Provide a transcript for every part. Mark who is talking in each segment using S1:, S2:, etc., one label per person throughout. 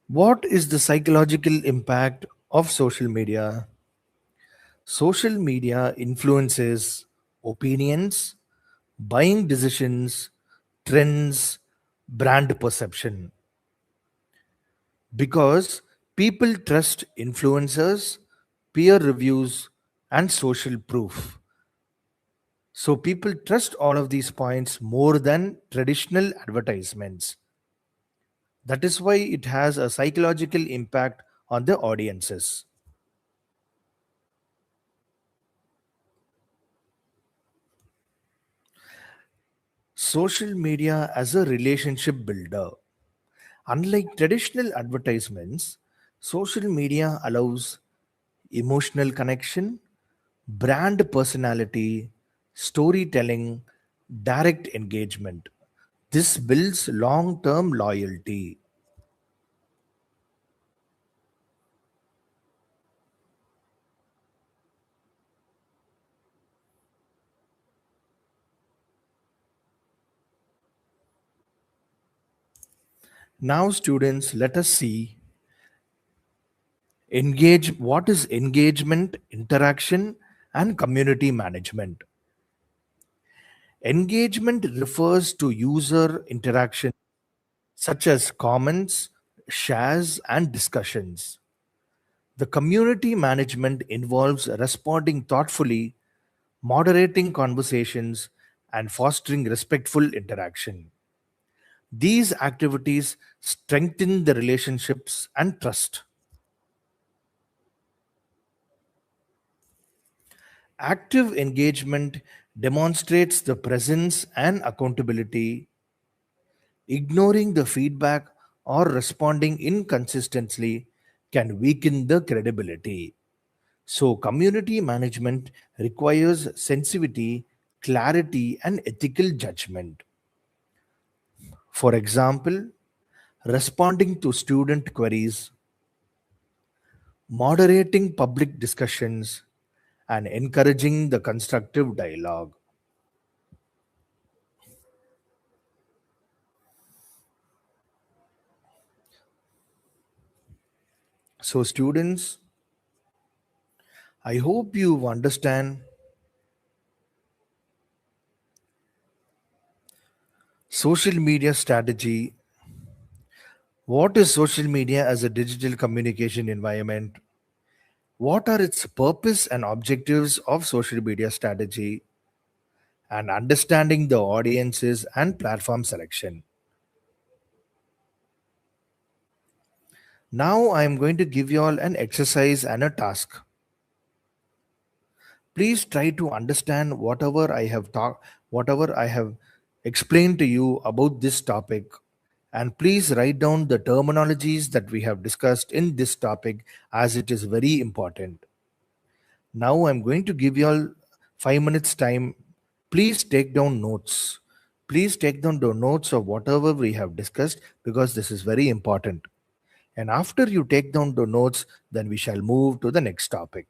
S1: What is the psychological impact of social media? Social media influences opinions, buying decisions, trends, brand perception because people trust influencers, peer reviews, and social proof. So people trust all of these points more than traditional advertisements. That is why it has a psychological impact on the audiences. Social media as a relationship builder. Unlike traditional advertisements, social media allows emotional connection, brand personality, storytelling, direct engagement. This builds long term loyalty. Now, students, let us see what is engagement, interaction, and community management. Engagement refers to user interaction such as comments, shares, and discussions. The community management involves responding thoughtfully, moderating conversations, and fostering respectful interaction. These activities strengthen the relationships and trust. Active engagement demonstrates the presence and accountability. Ignoring the feedback or responding inconsistently can weaken the credibility. So, community management requires sensitivity, clarity, and ethical judgment. For example, responding to student queries, moderating public discussions, and encouraging the constructive dialogue. So, students, I hope you understand social media strategy. What is social media as a digital communication environment? What are its purpose and objectives of social media strategy? And understanding the audiences and platform selection. Now I am going to give you all an exercise and a task. Please try to understand whatever I have explained to you about this topic, and please write down the terminologies that we have discussed in this topic as it is very important. Now I'm going to give you all 5 minutes time. Please take down notes. Please take down the notes of whatever we have discussed because this is very important. And after you take down the notes, then we shall move to the next topic.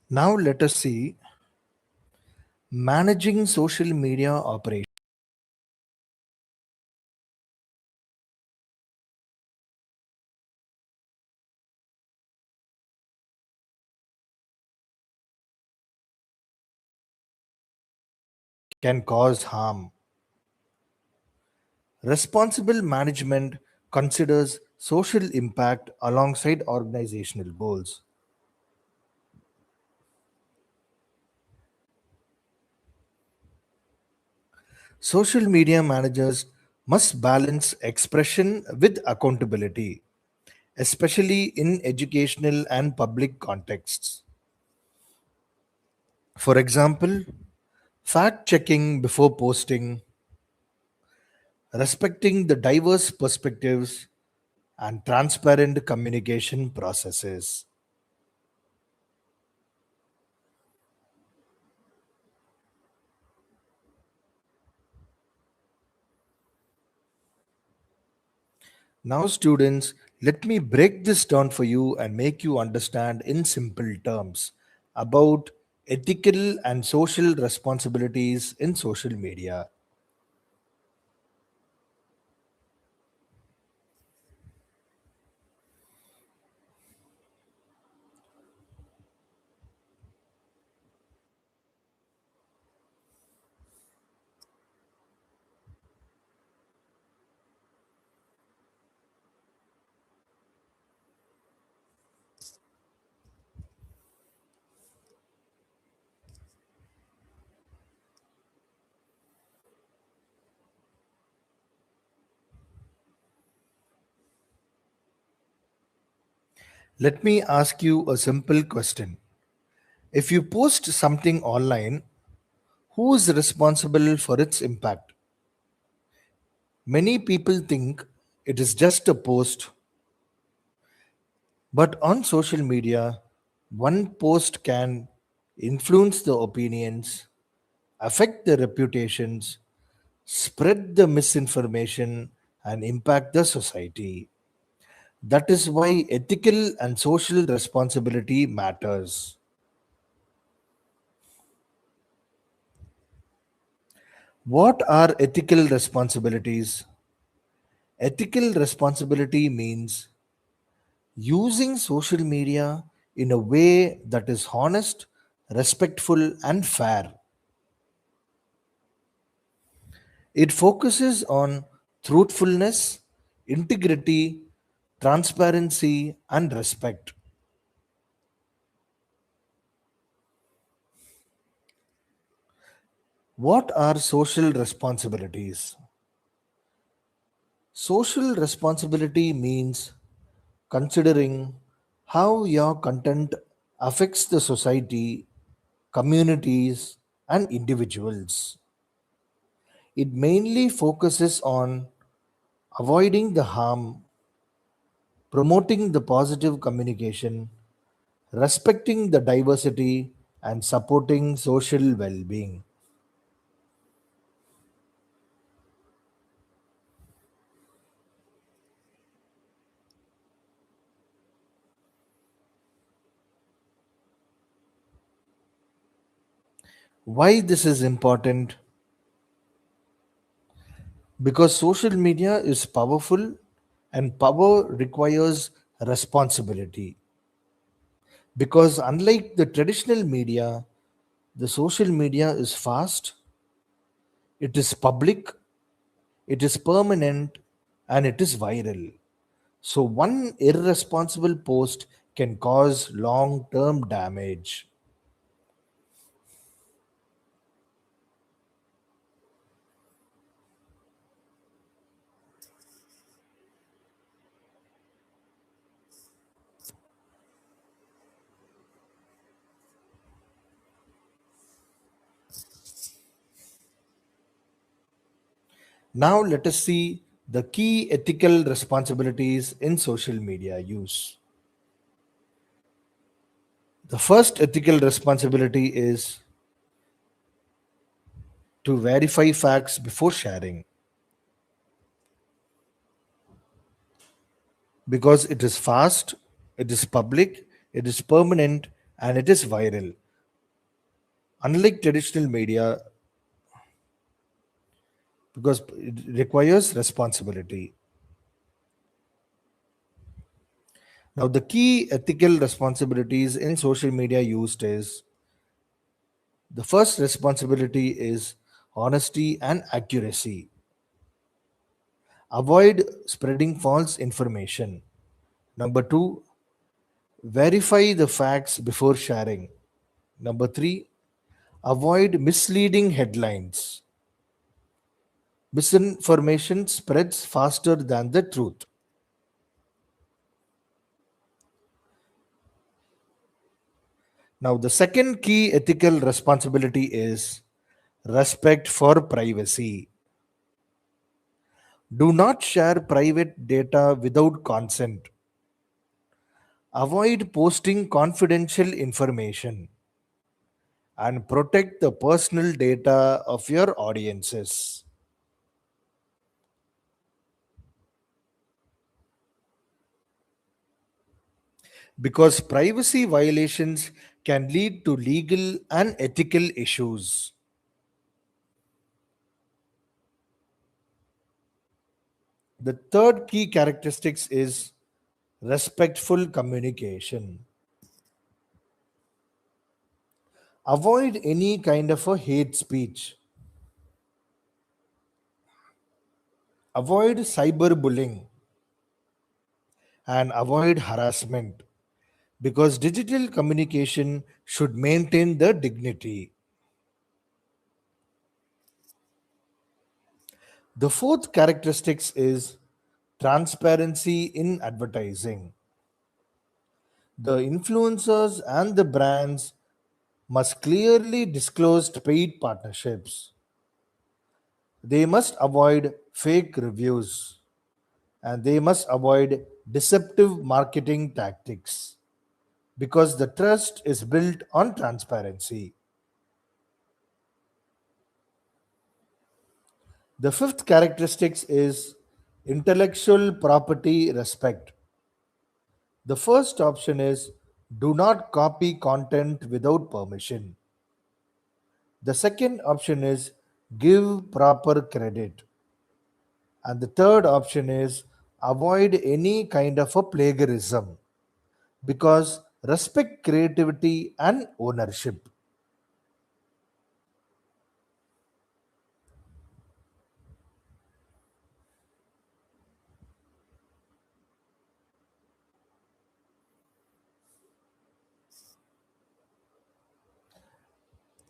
S1: Now let us see managing social media operations can cause harm. Responsible management considers social impact alongside organizational goals. Social media managers must balance expression with accountability, especially in educational and public contexts. For example, fact checking before posting, respecting the diverse perspectives, and transparent communication processes. Now, students, let me break this down for you and make you understand in simple terms about ethical and social responsibilities in social media. Let me ask you a simple question. If you post something online, who is responsible for its impact? Many people think it is just a post, but on social media, one post can influence the opinions, affect the reputations, spread the misinformation, and impact the society. That is why ethical and social responsibility matters. What are ethical responsibilities? Ethical responsibility means using social media in a way that is honest, respectful, and fair. It focuses on truthfulness, integrity, transparency, and respect. What are social responsibilities? Social responsibility means considering how your content affects the society, communities, and individuals. It mainly focuses on avoiding the harm, promoting the positive communication, respecting the diversity, and supporting social well being. Why this is important? Because social media is powerful and power requires responsibility. Because unlike the traditional media, the social media is fast, it is public, it is permanent, and it is viral. So, one irresponsible post can cause long term damage. Now, let us see the key ethical responsibilities in social media use. The first ethical responsibility is to verify facts before sharing because it is fast, it is public, it is permanent, and it is viral. Unlike traditional media, because it requires responsibility. Now, the key ethical responsibilities in social media used is the first responsibility is honesty and accuracy. Avoid spreading false information. Number two, verify the facts before sharing. Number three, avoid misleading headlines. Misinformation spreads faster than the truth. Now, the second key ethical responsibility is respect for privacy. Do not share private data without consent. Avoid posting confidential information and protect the personal data of your audiences. Because privacy violations can lead to legal and ethical issues. The third key characteristics is respectful communication. Avoid any kind of a hate speech. Avoid cyberbullying and avoid harassment because digital communication should maintain the dignity. The fourth characteristics is transparency in advertising. The influencers and the brands must clearly disclose paid partnerships. They must avoid fake reviews and they must avoid deceptive marketing tactics because the trust is built on transparency. The fifth characteristics is intellectual property respect. The first option is do not copy content without permission. The second option is give proper credit. And the third option is avoid any kind of a plagiarism because respect creativity and ownership.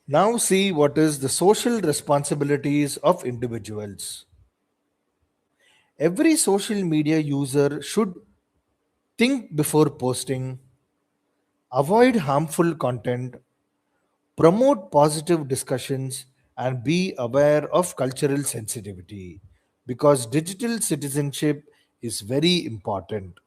S1: Now see what is the social responsibilities of individuals. Every social media user should think before posting, avoid harmful content, promote positive discussions, and be aware of cultural sensitivity because digital citizenship is very important.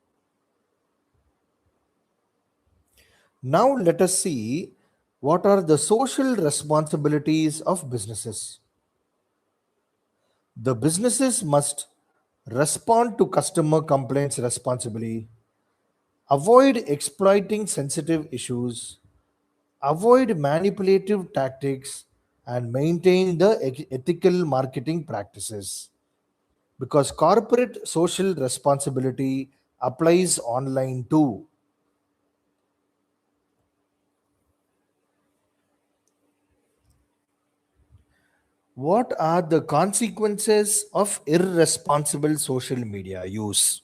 S1: Now, let us see what are the social responsibilities of businesses. The businesses must respond to customer complaints responsibly, avoid exploiting sensitive issues, avoid manipulative tactics, and maintain the ethical marketing practices because corporate social responsibility applies online too. What are the consequences of irresponsible social media use?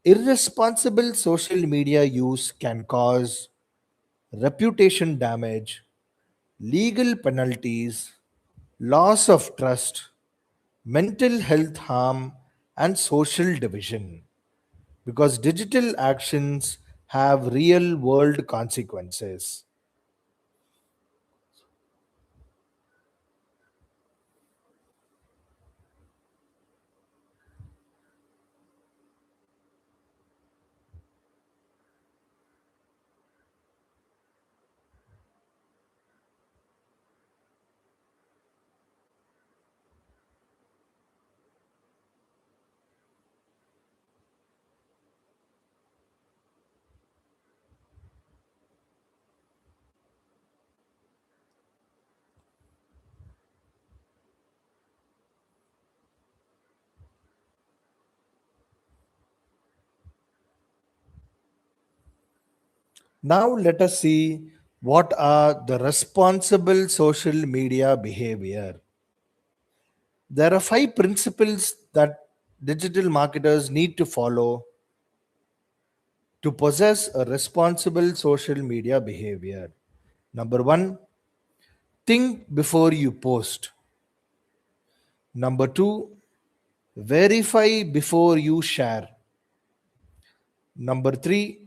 S1: Irresponsible social media use can cause reputation damage, legal penalties, loss of trust, mental health harm, and social division because digital actions have real world consequences. Now let us see what are the responsible social media behavior. There are five principles that digital marketers need to follow to possess a responsible social media behavior. Number one, think before you post. Number two, verify before you share. Number three,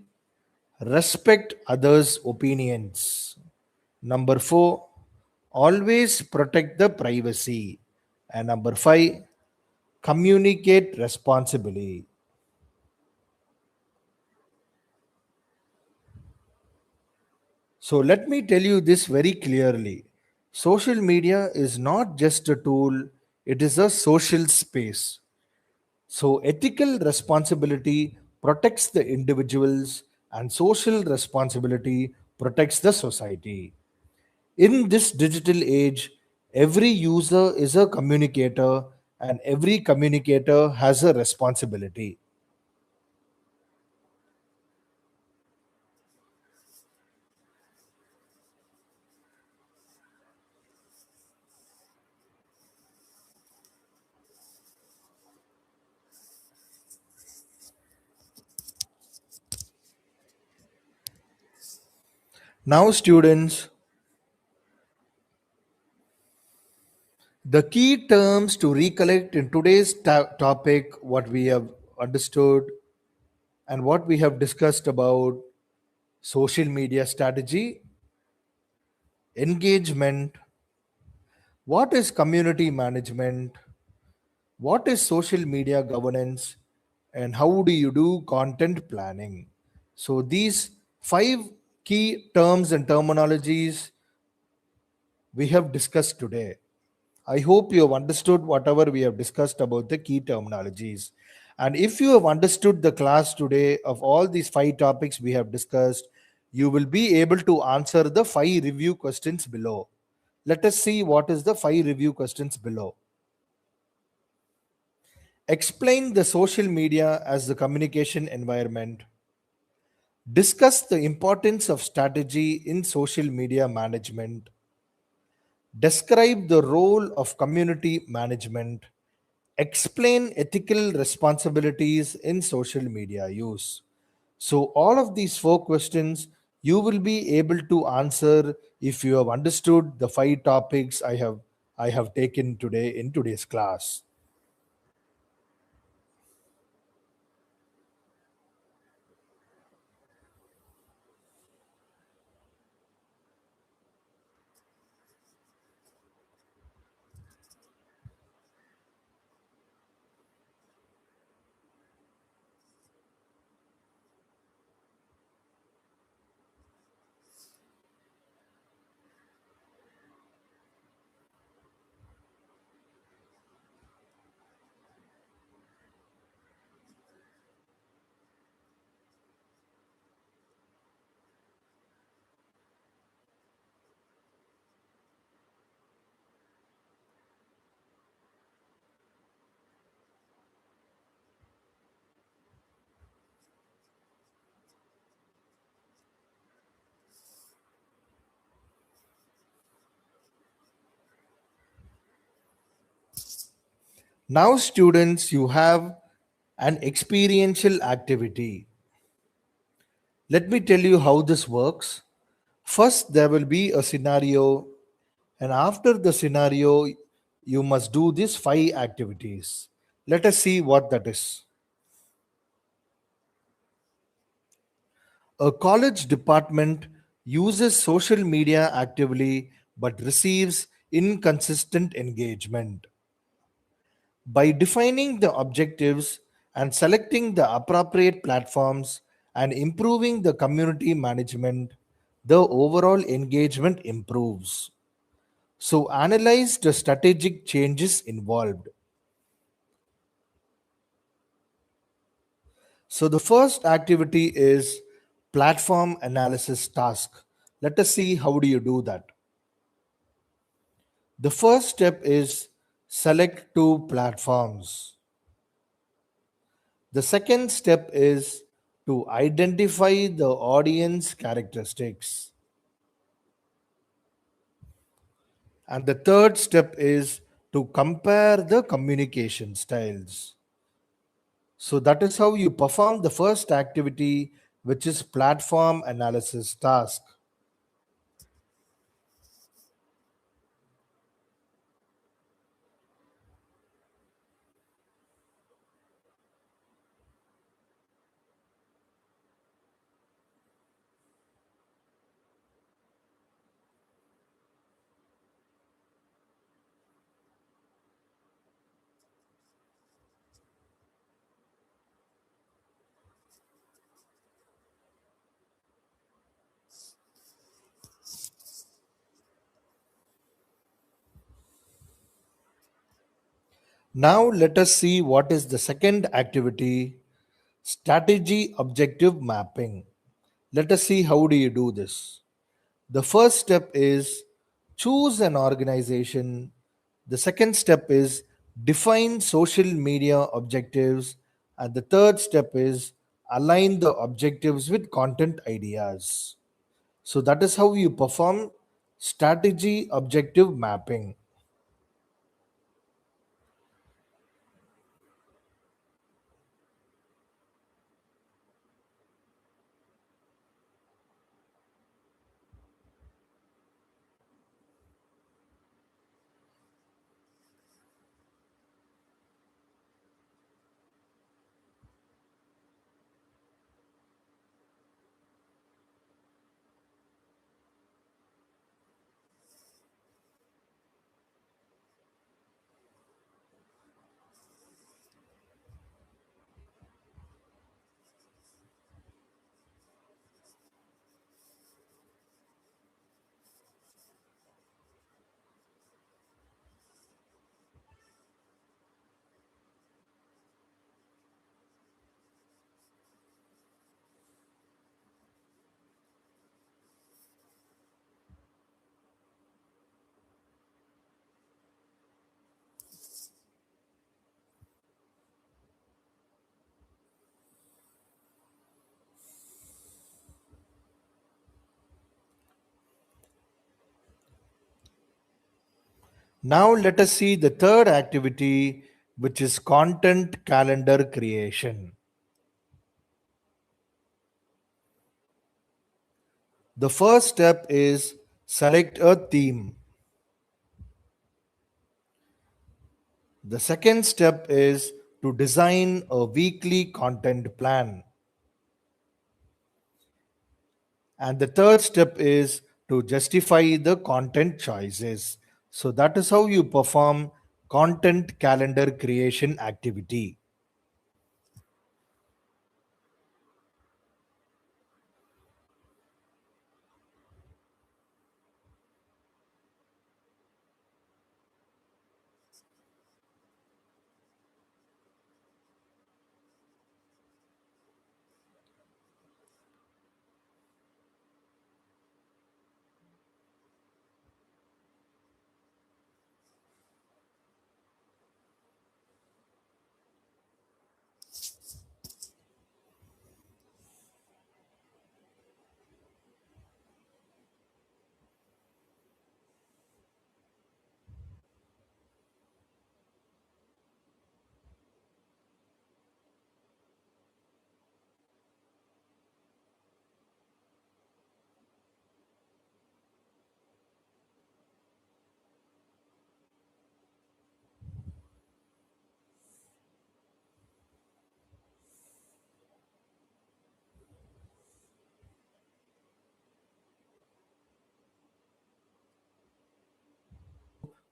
S1: respect others' opinions. Number four, always protect the privacy. And number five, communicate responsibly. So let me tell you this very clearly. Social media is not just a tool, it is a social space. So ethical responsibility protects the individuals and social responsibility protects the society. In this digital age, every user is a communicator and every communicator has a responsibility. Now, students, the key terms to recollect in today's topic, what we have understood and what we have discussed about social media strategy, engagement, what is community management, what is social media governance, and how do you do content planning. So, these five key terms and terminologies we have discussed today. I hope you have understood whatever we have discussed about the key terminologies. And if you have understood the class today of all these five topics we have discussed, you will be able to answer the five review questions below. Let us see what is the five review questions below. Explain the social media as the communication environment. Discuss the importance of strategy in social media management. Describe the role of community management. Explain ethical responsibilities in social media use. So, all of these four questions you will be able to answer if you have understood the five topics I have taken today in today's class. Now, students, you have an experiential activity. Let me tell you how this works. First, there will be a scenario, and after the scenario, you must do these five activities. Let us see what that is. A college department uses social media actively but receives inconsistent engagement. By defining the objectives and selecting the appropriate platforms and improving the community management, the overall engagement improves. So, analyze the strategic changes involved. So, the first activity is platform analysis task. Let us see how do you do that. The first step is select two platforms. The second step is to identify the audience characteristics. And the third step is to compare the communication styles. So that is how you perform the first activity, which is platform analysis task. Now let us see what is the second activity, strategy objective mapping. Let us see how do you do this. The first step is choose an organization. The second step is define social media objectives. And the third step is align the objectives with content ideas. So that is how you perform strategy objective mapping. Now let us see the third activity, which is content calendar creation. The first step is select a theme. The second step is to design a weekly content plan. And the third step is to justify the content choices. So that is how you perform content calendar creation activity.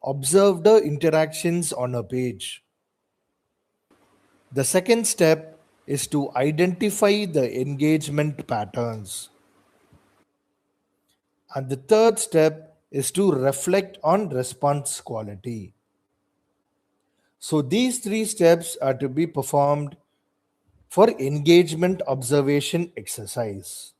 S1: Observe the interactions on a page. The second step is to identify the engagement patterns. And the third step is to reflect on response quality. So these three steps are to be performed for engagement observation exercise.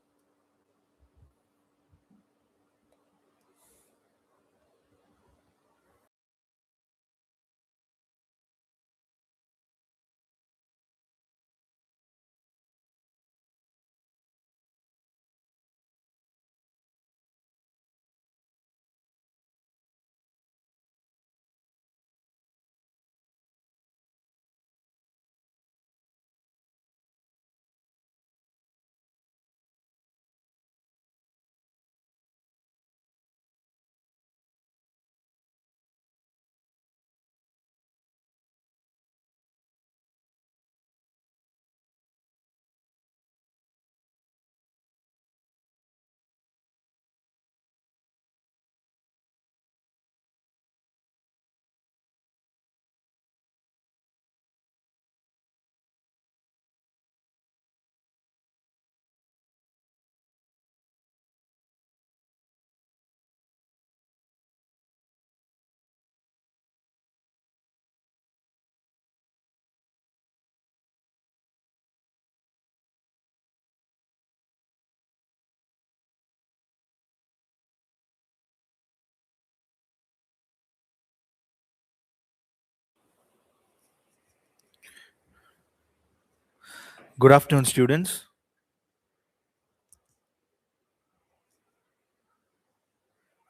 S1: Good afternoon, students.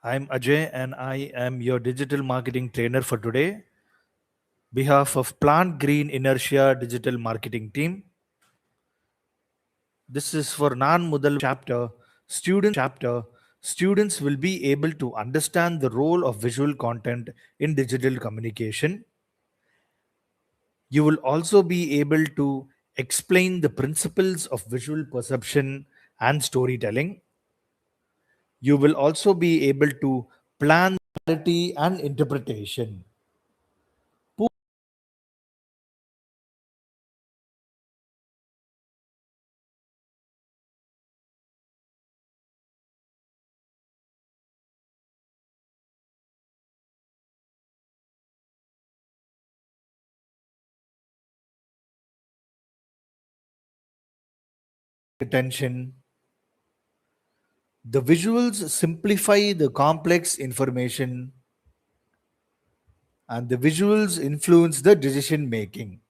S1: I'm Ajay and I am your digital marketing trainer for today. Behalf of Plant Green Inertia Digital Marketing Team. This is for non-mudal chapter. Students will be able to understand the role of visual content in digital communication. You will also be able to explain the principles of visual perception and storytelling. You will also be able to plan clarity and interpretation. Attention. The visuals simplify the complex information and the visuals influence the decision making.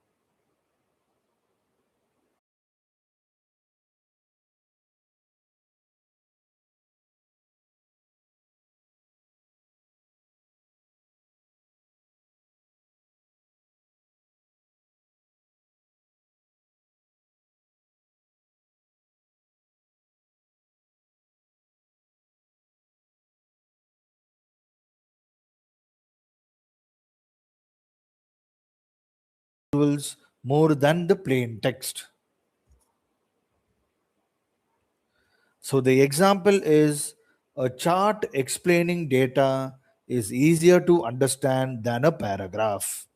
S1: Visuals more than the plain text. So the example is a chart explaining data is easier to understand than a paragraph.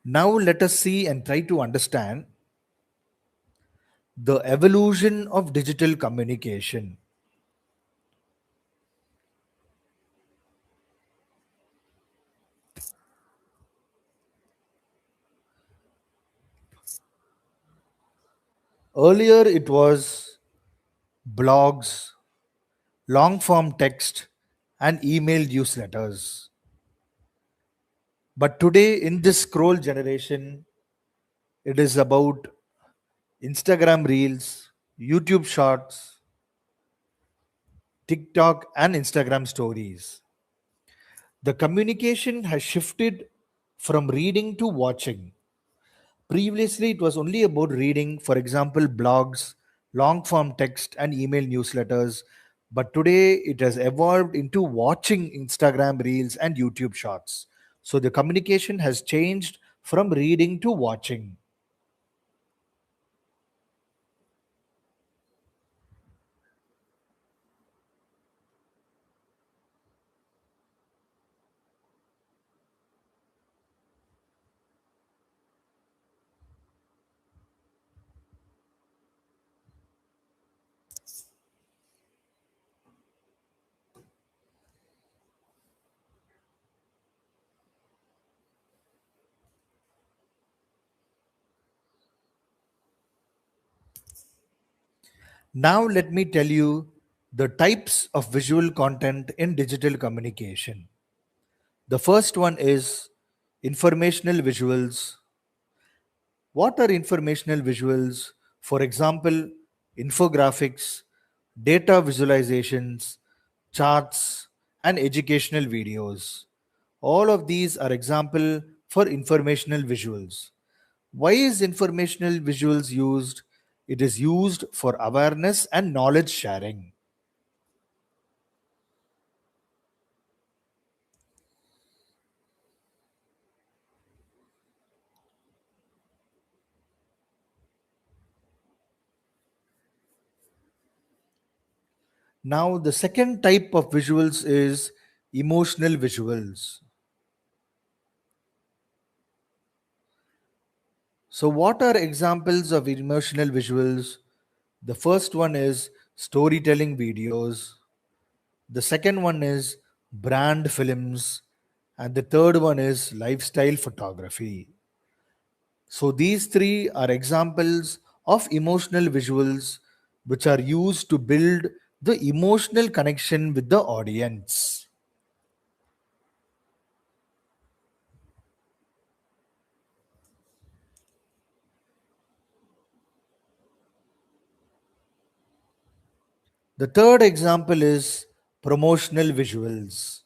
S1: Now let us see and try to understand the evolution of digital communication. Earlier it was blogs, long form text, and email newsletters. But today, in this scroll generation, it is about Instagram Reels, YouTube Shorts, TikTok, and Instagram Stories. The communication has shifted from reading to watching. Previously, it was only about reading, for example, blogs, long form text, and email newsletters. But today, it has evolved into watching Instagram Reels and YouTube Shorts. So the communication has changed from reading to watching. Now, let me tell you the types of visual content in digital communication. The first one is informational visuals. What are informational visuals? For example, infographics, data visualizations, charts, and educational videos. All of these are example for informational visuals. Why is informational visuals used? It is used for awareness and knowledge sharing. Now, the second type of visuals is emotional visuals. So, what are examples of emotional visuals? The first one is storytelling videos, the second one is brand films, and the third one is lifestyle photography. So, these three are examples of emotional visuals which are used to build the emotional connection with the audience. The third example is promotional visuals.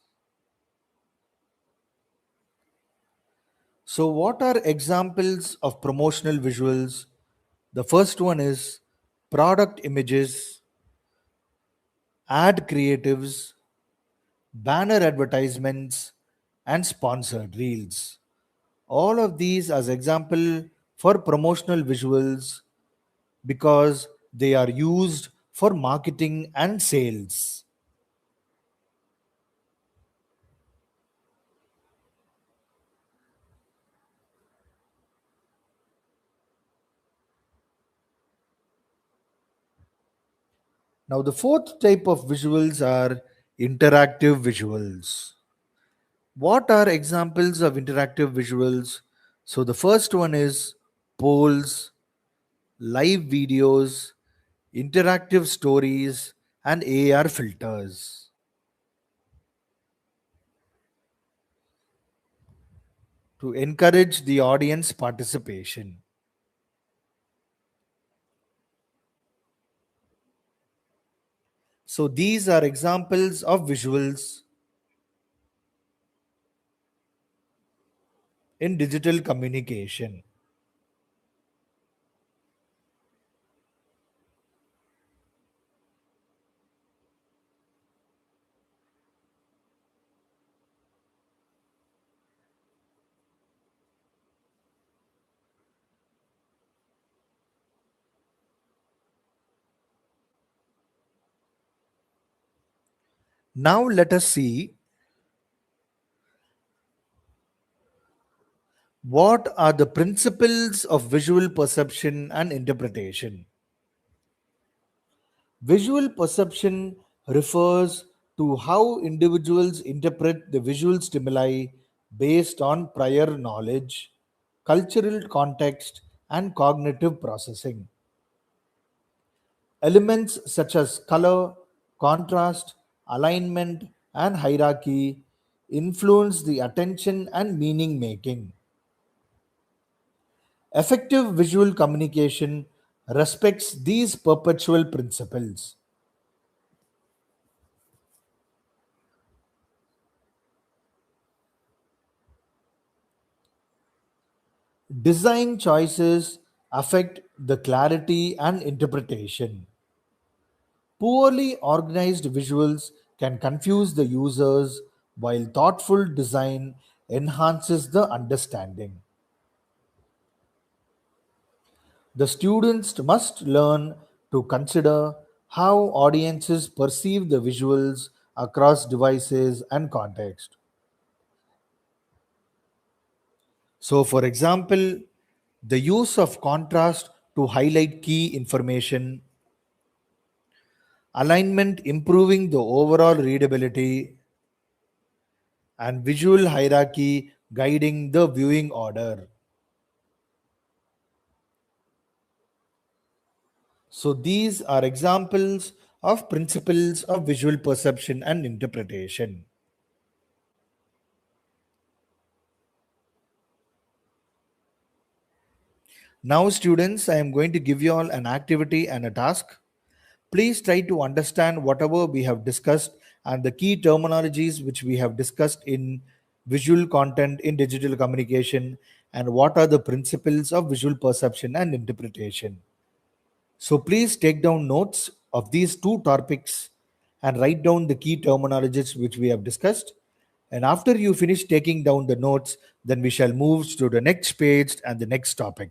S1: So, what are examples of promotional visuals? The first one is product images, ad creatives, banner advertisements, and sponsored reels. All of these as example for promotional visuals because they are used for marketing and sales. Now, the fourth type of visuals are interactive visuals. What are examples of interactive visuals? So, the first one is polls, live videos, interactive stories, and AR filters to encourage the audience participation. So, these are examples of visuals in digital communication. Now, let us see what are the principles of visual perception and interpretation. Visual perception refers to how individuals interpret the visual stimuli based on prior knowledge, cultural context, and cognitive processing. Elements such as color, contrast, alignment, and hierarchy influence the attention and meaning making. Effective visual communication respects these perpetual principles. Design choices affect the clarity and interpretation. Poorly organized visuals can confuse the users, while thoughtful design enhances the understanding. The students must learn to consider how audiences perceive the visuals across devices and context. So, for example, the use of contrast to highlight key information, alignment improving the overall readability, and visual hierarchy guiding the viewing order. So, these are examples of principles of visual perception and interpretation. Now, students, I am going to give you all an activity and a task. Please try to understand whatever we have discussed and the key terminologies which we have discussed in visual content in digital communication and what are the principles of visual perception and interpretation. So, please take down notes of these two topics and write down the key terminologies which we have discussed. And after you finish taking down the notes, then we shall move to the next page and the next topic.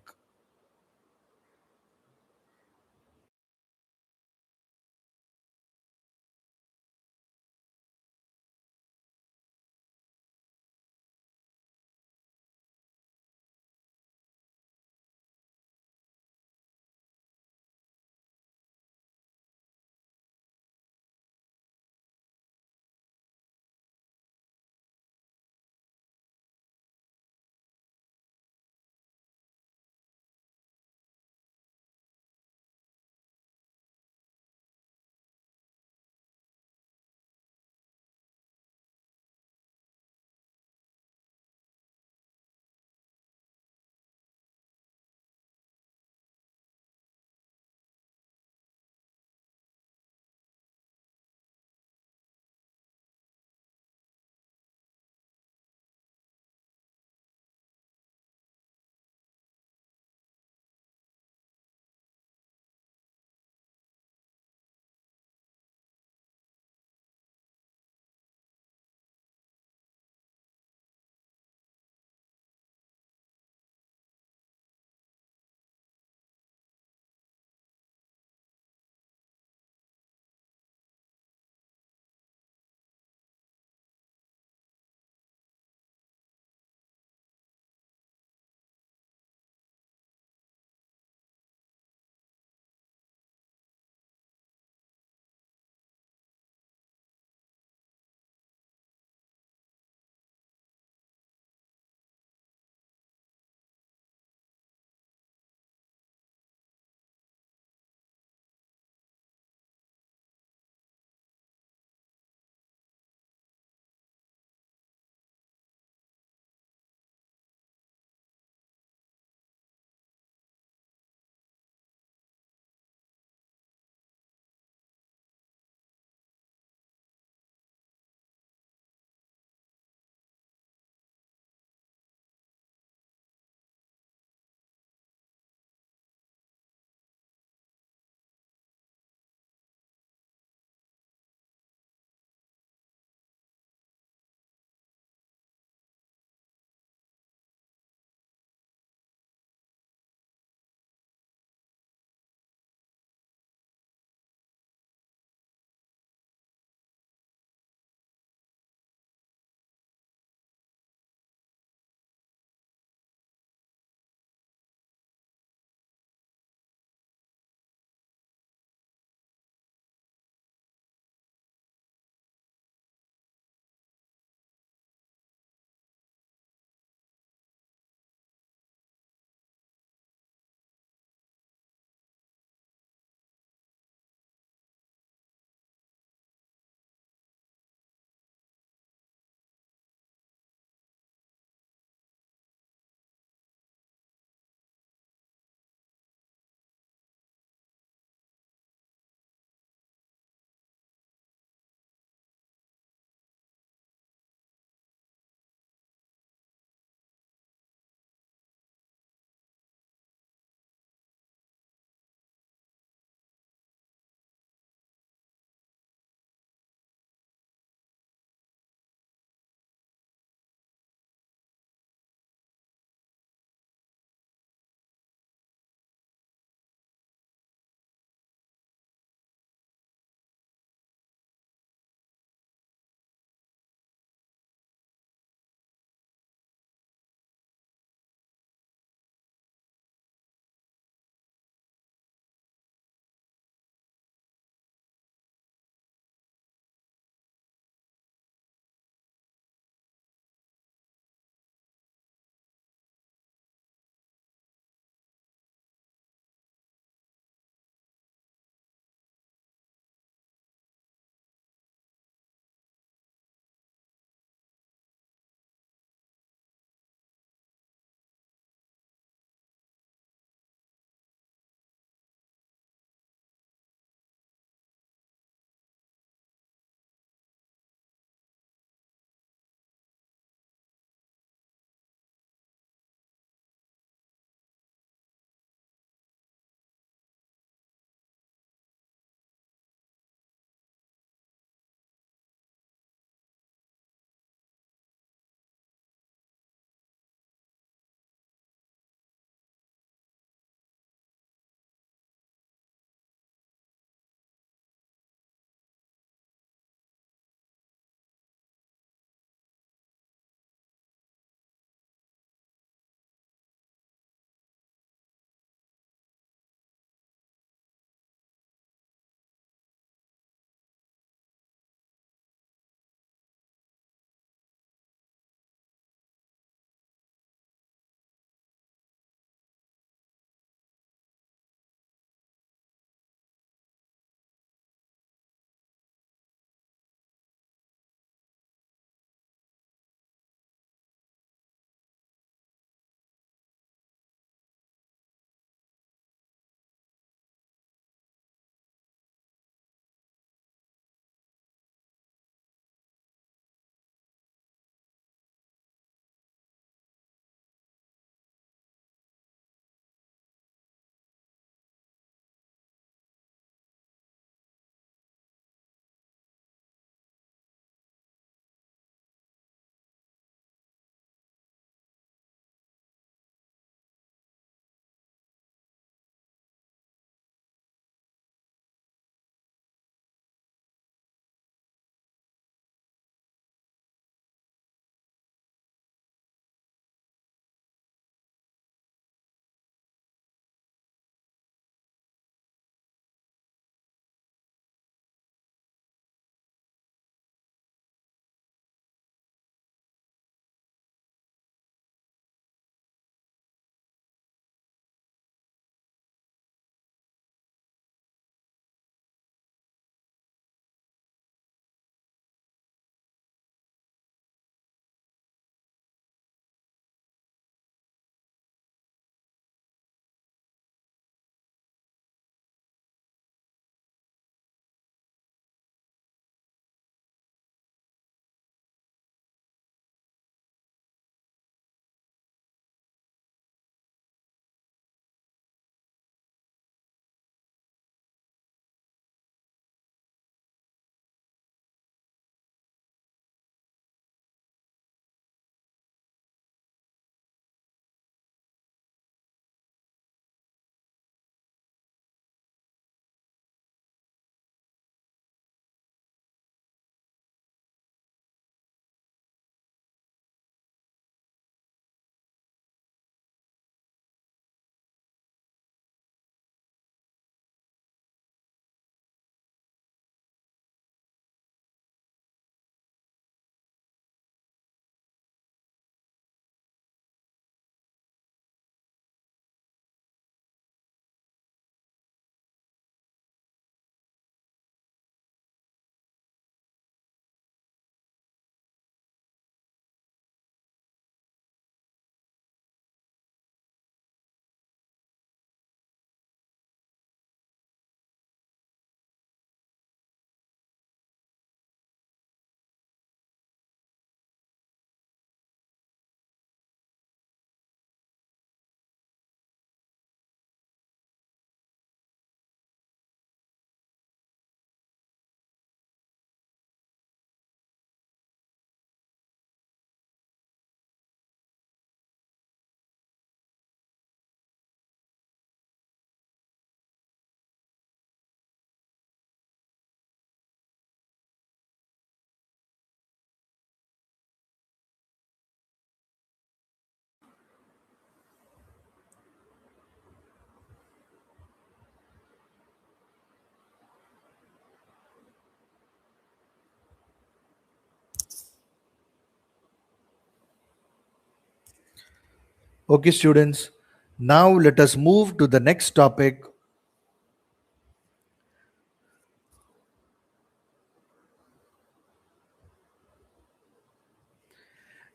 S1: Okay, students, now let us move to the next topic: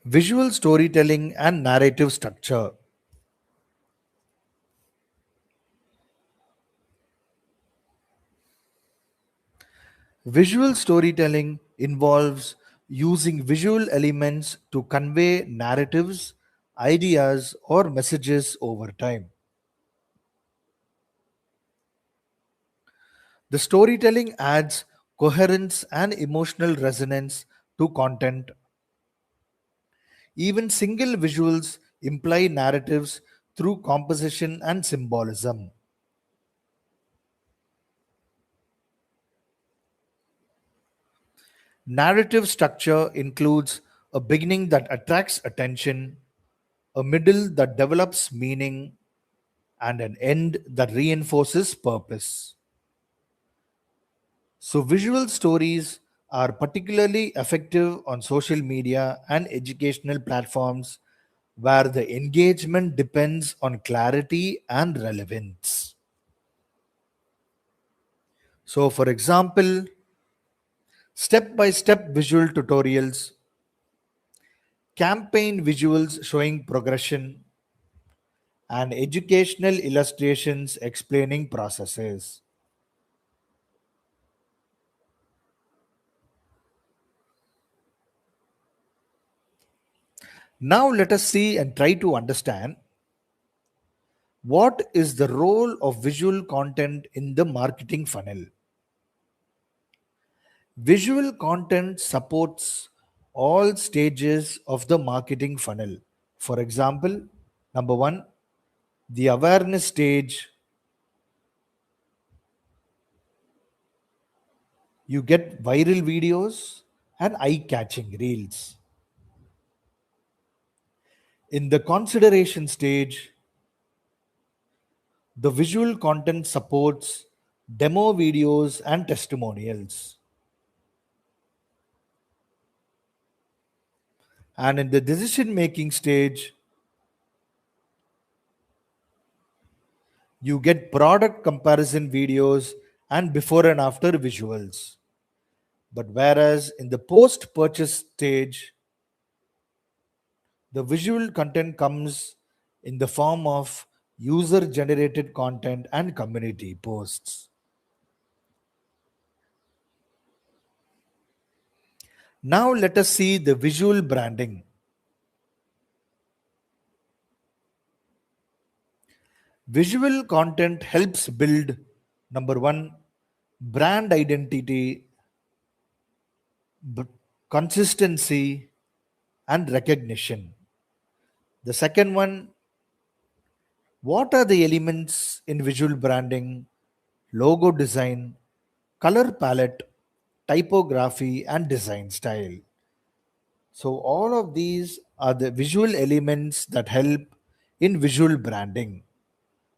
S1: visual storytelling and narrative structure. Visual storytelling involves using visual elements to convey narratives, ideas, or messages over time. The storytelling adds coherence and emotional resonance to content. Even single visuals imply narratives through composition and symbolism. Narrative structure includes a beginning that attracts attention, a middle that develops meaning, and an end that reinforces purpose. So, visual stories are particularly effective on social media and educational platforms where the engagement depends on clarity and relevance. So, for example, step by step visual tutorials, campaign visuals showing progression, and educational illustrations explaining processes. Now, let us see and try to understand what is the role of visual content in the marketing funnel. Visual content supports all stages of the marketing funnel. For example, number one, the awareness stage, you get viral videos and eye catching reels. In the consideration stage, the visual content supports demo videos and testimonials. And in the decision making stage, you get product comparison videos and before and after visuals. But whereas in the post purchase stage, the visual content comes in the form of user generated content and community posts. Now let us see the visual branding. Visual content helps build, number one, brand identity, b- consistency, and recognition. The second one, what are the elements in visual branding? Logo design, color palette, typography, and design style. So, all of these are the visual elements that help in visual branding.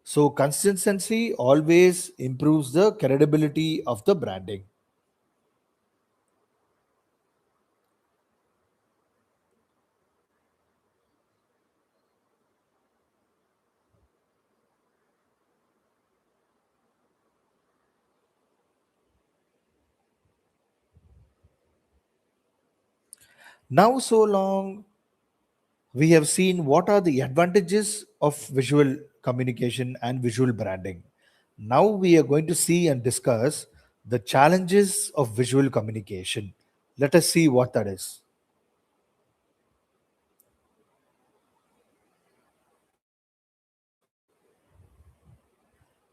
S1: So, consistency always improves the credibility of the branding. Now, so long we have seen what are the advantages of visual communication and visual branding. Now, we are going to see and discuss the challenges of visual communication. Let us see what that is.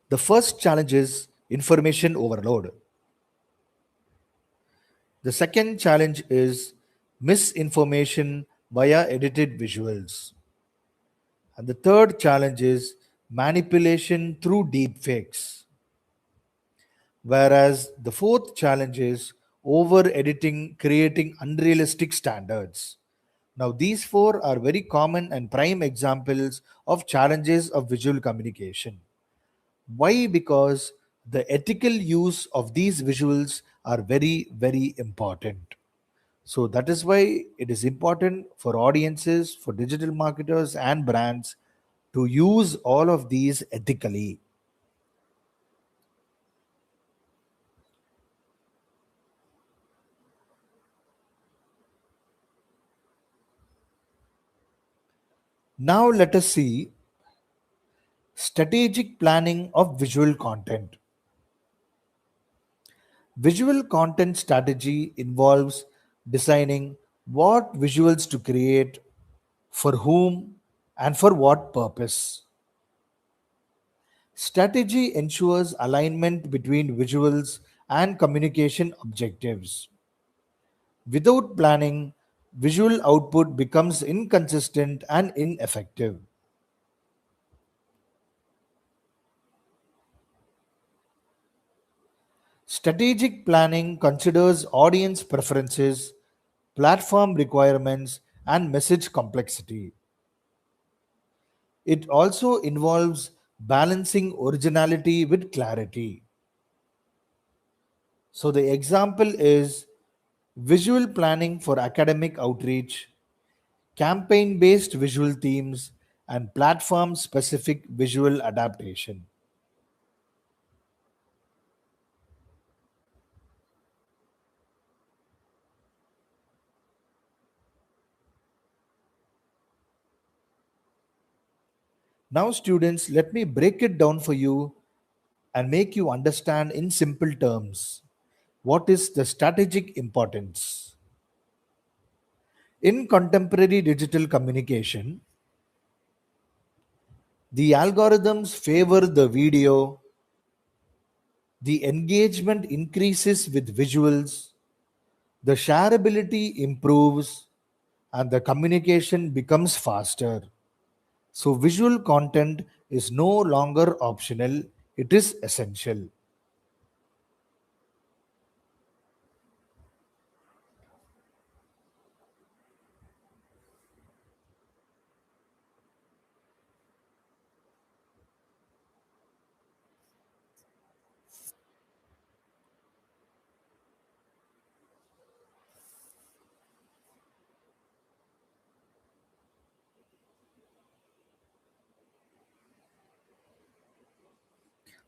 S1: The first challenge is information overload. The second challenge is misinformation via edited visuals. And the third challenge is manipulation through deepfakes. Whereas the fourth challenge is over editing, creating unrealistic standards. Now, these four are very common and prime examples of challenges of visual communication. Why? Because the ethical use of these visuals are very, very important. So that is why it is important for audiences, for digital marketers and brands to use all of these ethically. Now let us see strategic planning of visual content. Visual content strategy involves designing what visuals to create, for whom, and for what purpose. Strategy ensures alignment between visuals and communication objectives. Without planning, visual output becomes inconsistent and ineffective. Strategic planning considers audience preferences, platform requirements, and message complexity. It also involves balancing originality with clarity. So, the example is visual planning for academic outreach, campaign based visual themes, and platform specific visual adaptation. Now, students, let me break it down for you and make you understand in simple terms what is the strategic importance. In contemporary digital communication, the algorithms favor the video, the engagement increases with visuals, the shareability improves, and the communication becomes faster. So, visual content is no longer optional, it is essential.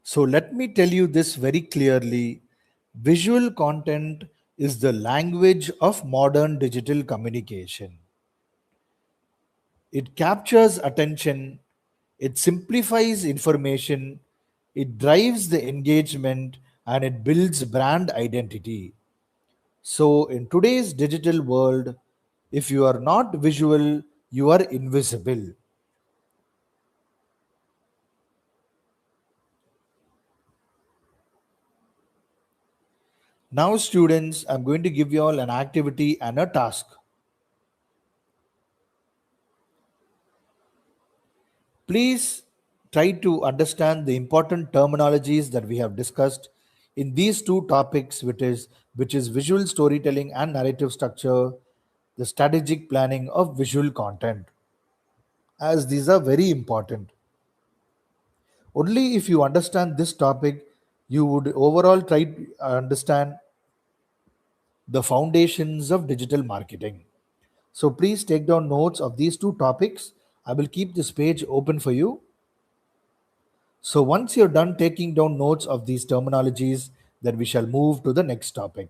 S1: So, let me tell you this very clearly: visual content is the language of modern digital communication. It captures attention, it simplifies information, it drives the engagement, and it builds brand identity. So, in today's digital world, if you are not visual, you are invisible. Now, students, I'm going to give you all an activity and a task. Please try to understand the important terminologies that we have discussed in these two topics, which is visual storytelling and narrative structure, the strategic planning of visual content, as these are very important. Only if you understand this topic, you would overall try to understand the foundations of digital marketing. So please take down notes of these two topics. I will keep this page open for you. So once you're done taking down notes of these terminologies, then we shall move to the next topic.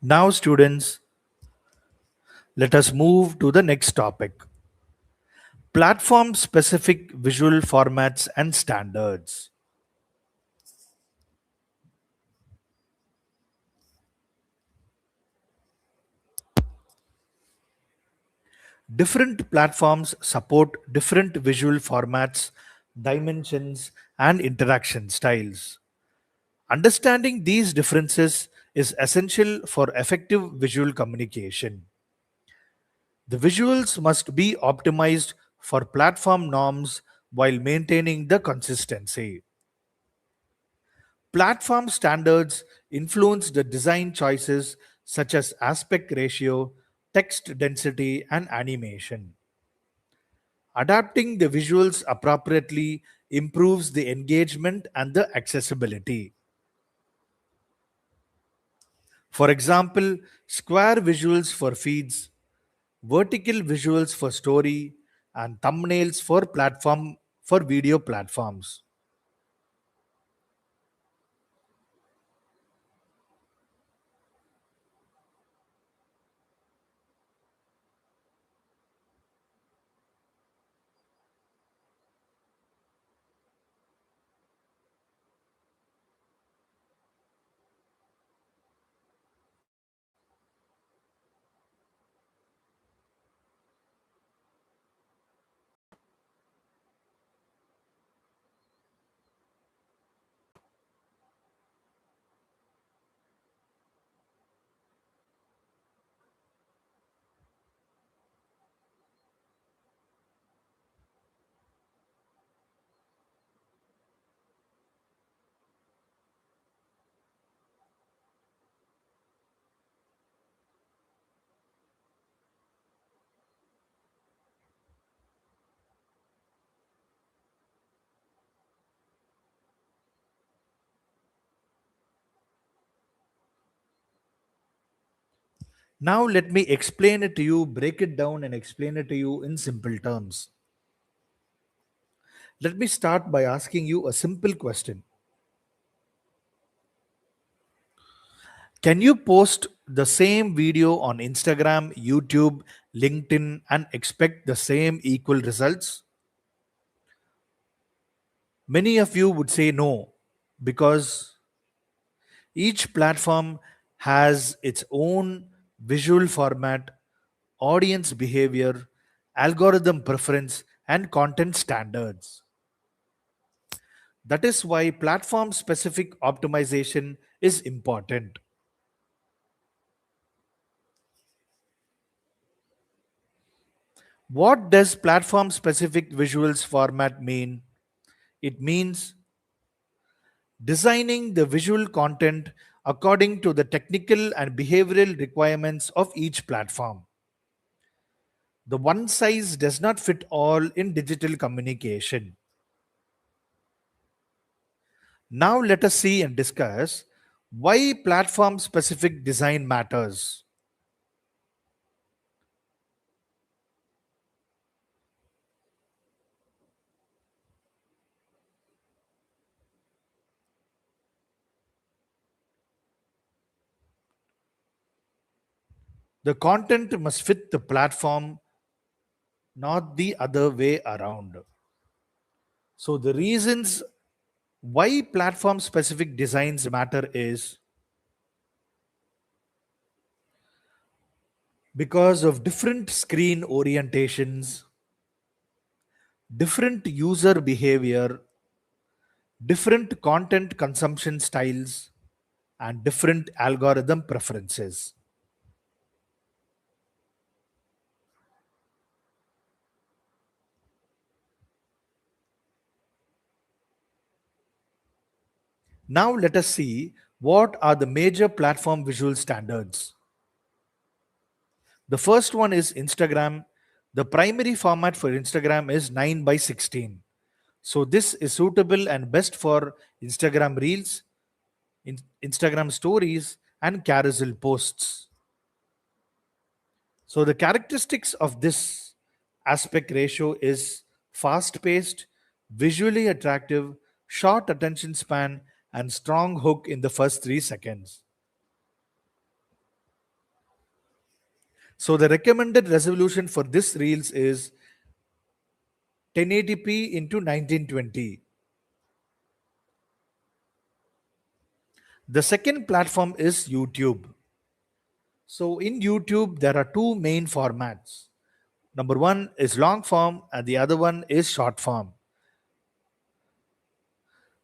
S1: Now, students, let us move to the next topic: platform specific visual formats and standards. Different platforms support different visual formats, dimensions, and interaction styles. Understanding these differences is essential for effective visual communication. The visuals must be optimized for platform norms while maintaining the consistency. Platform standards influence the design choices such as aspect ratio, text density, and animation. Adapting the visuals appropriately improves the engagement and the accessibility. For example, square visuals for feeds, vertical visuals for story, and thumbnails for video platforms. Now let me explain it to you, break it down and explain it to you in simple terms. Let me start by asking you a simple question. Can you post the same video on Instagram, YouTube, LinkedIn and expect the same equal results? Many of you would say no, because each platform has its own visual format, audience behavior, algorithm preference, and content standards. That is why platform specific optimization is important. What does platform specific visuals format mean? It means designing the visual content according to the technical and behavioral requirements of each platform. The one size does not fit all in digital communication. Now let us see and discuss why platform specific design matters. The content must fit the platform, not the other way around. So, the reasons why platform specific designs matter is because of different screen orientations, different user behavior, different content consumption styles, and different algorithm preferences. Now, let us see what are the major platform visual standards. The first one is Instagram. The primary format for Instagram is 9 by 16. So, this is suitable and best for Instagram Reels, Instagram Stories, and carousel posts. So, the characteristics of this aspect ratio is fast paced, visually attractive, short attention span, and strong hook in the first 3 seconds. So the recommended resolution for this reels is 1080p into 1920. The second platform is YouTube. So in YouTube, there are two main formats. Number one is long form and the other one is short form.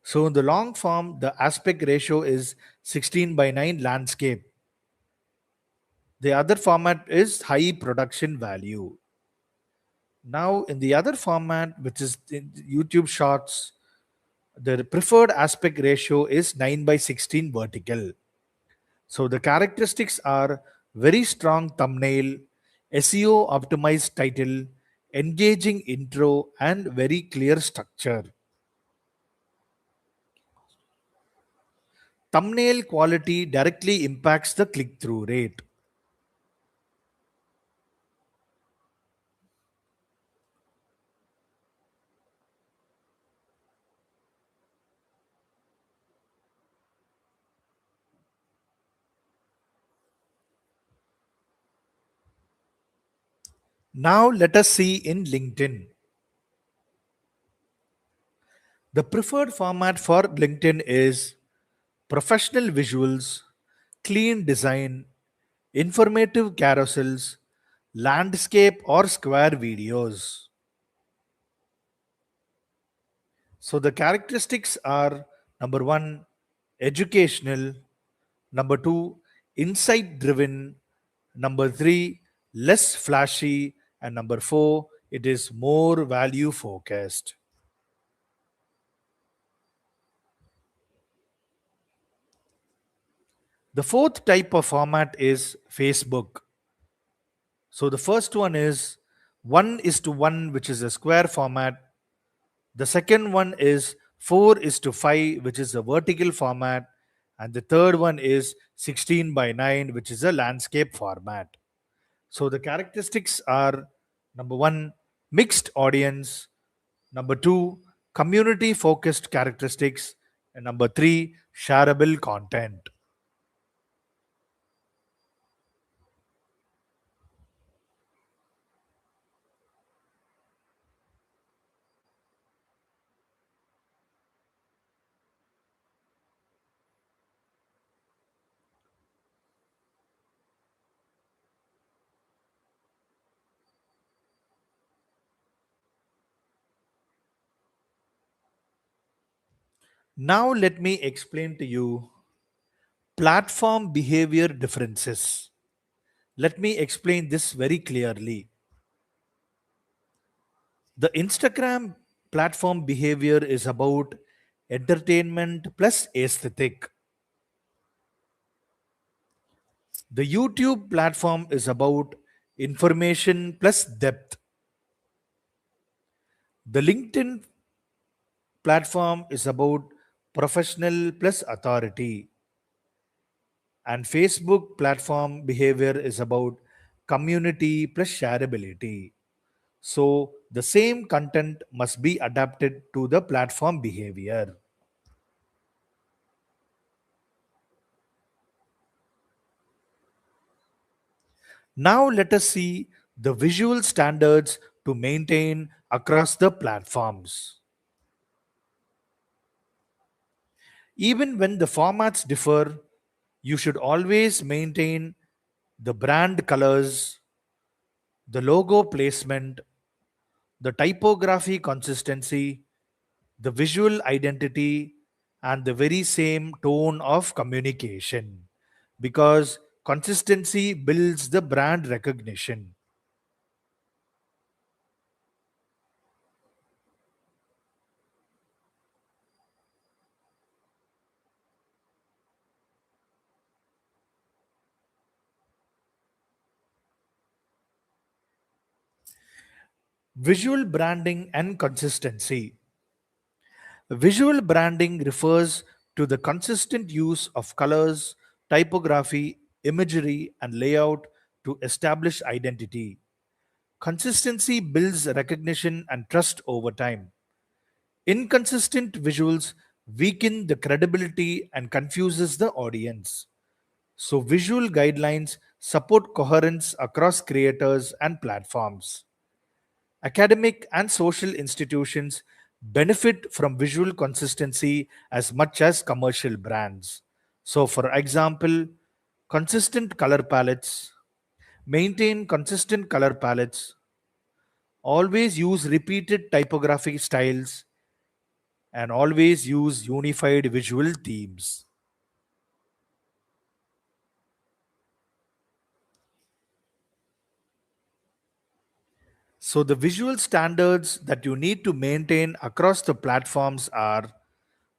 S1: So in the long form, the aspect ratio is 16 by 9 landscape. The other format is high production value. Now in the other format, which is in YouTube Shorts, the preferred aspect ratio is 9 by 16 vertical. So the characteristics are very strong thumbnail, SEO optimized title, engaging intro, and very clear structure. Thumbnail quality directly impacts the click through rate. Now let us see in LinkedIn. The preferred format for LinkedIn is professional visuals, clean design, informative carousels, landscape or square videos. So the characteristics are number one, educational, number two, insight driven, number three, less flashy, and number four, it is more value focused. The fourth type of format is Facebook. So the first one is 1:1, which is a square format. The second one is 4:5, which is a vertical format. And the third one is 16 by 9, which is a landscape format. So the characteristics are number one, mixed audience, number two, community focused characteristics, and number three, shareable content. Now let me explain to you platform behavior differences. Let me explain this very clearly. The Instagram platform behavior is about entertainment plus aesthetic. The YouTube platform is about information plus depth. The LinkedIn platform is about professional plus authority. And Facebook platform behavior is about community plus shareability. So the same content must be adapted to the platform behavior. Now let us see the visual standards to maintain across the platforms. Even when the formats differ, you should always maintain the brand colors, the logo placement, the typography consistency, the visual identity, and the very same tone of communication. Because consistency builds the brand recognition. Visual branding and consistency. Visual branding refers to the consistent use of colors, typography, imagery, and layout to establish identity. Consistency builds recognition and trust over time. Inconsistent visuals weaken the credibility and confuses the audience. So visual guidelines support coherence across creators and platforms. Academic and social institutions benefit from visual consistency as much as commercial brands. So, for example, consistent color palettes, maintain consistent color palettes, always use repeated typographic styles, and always use unified visual themes. So, the visual standards that you need to maintain across the platforms are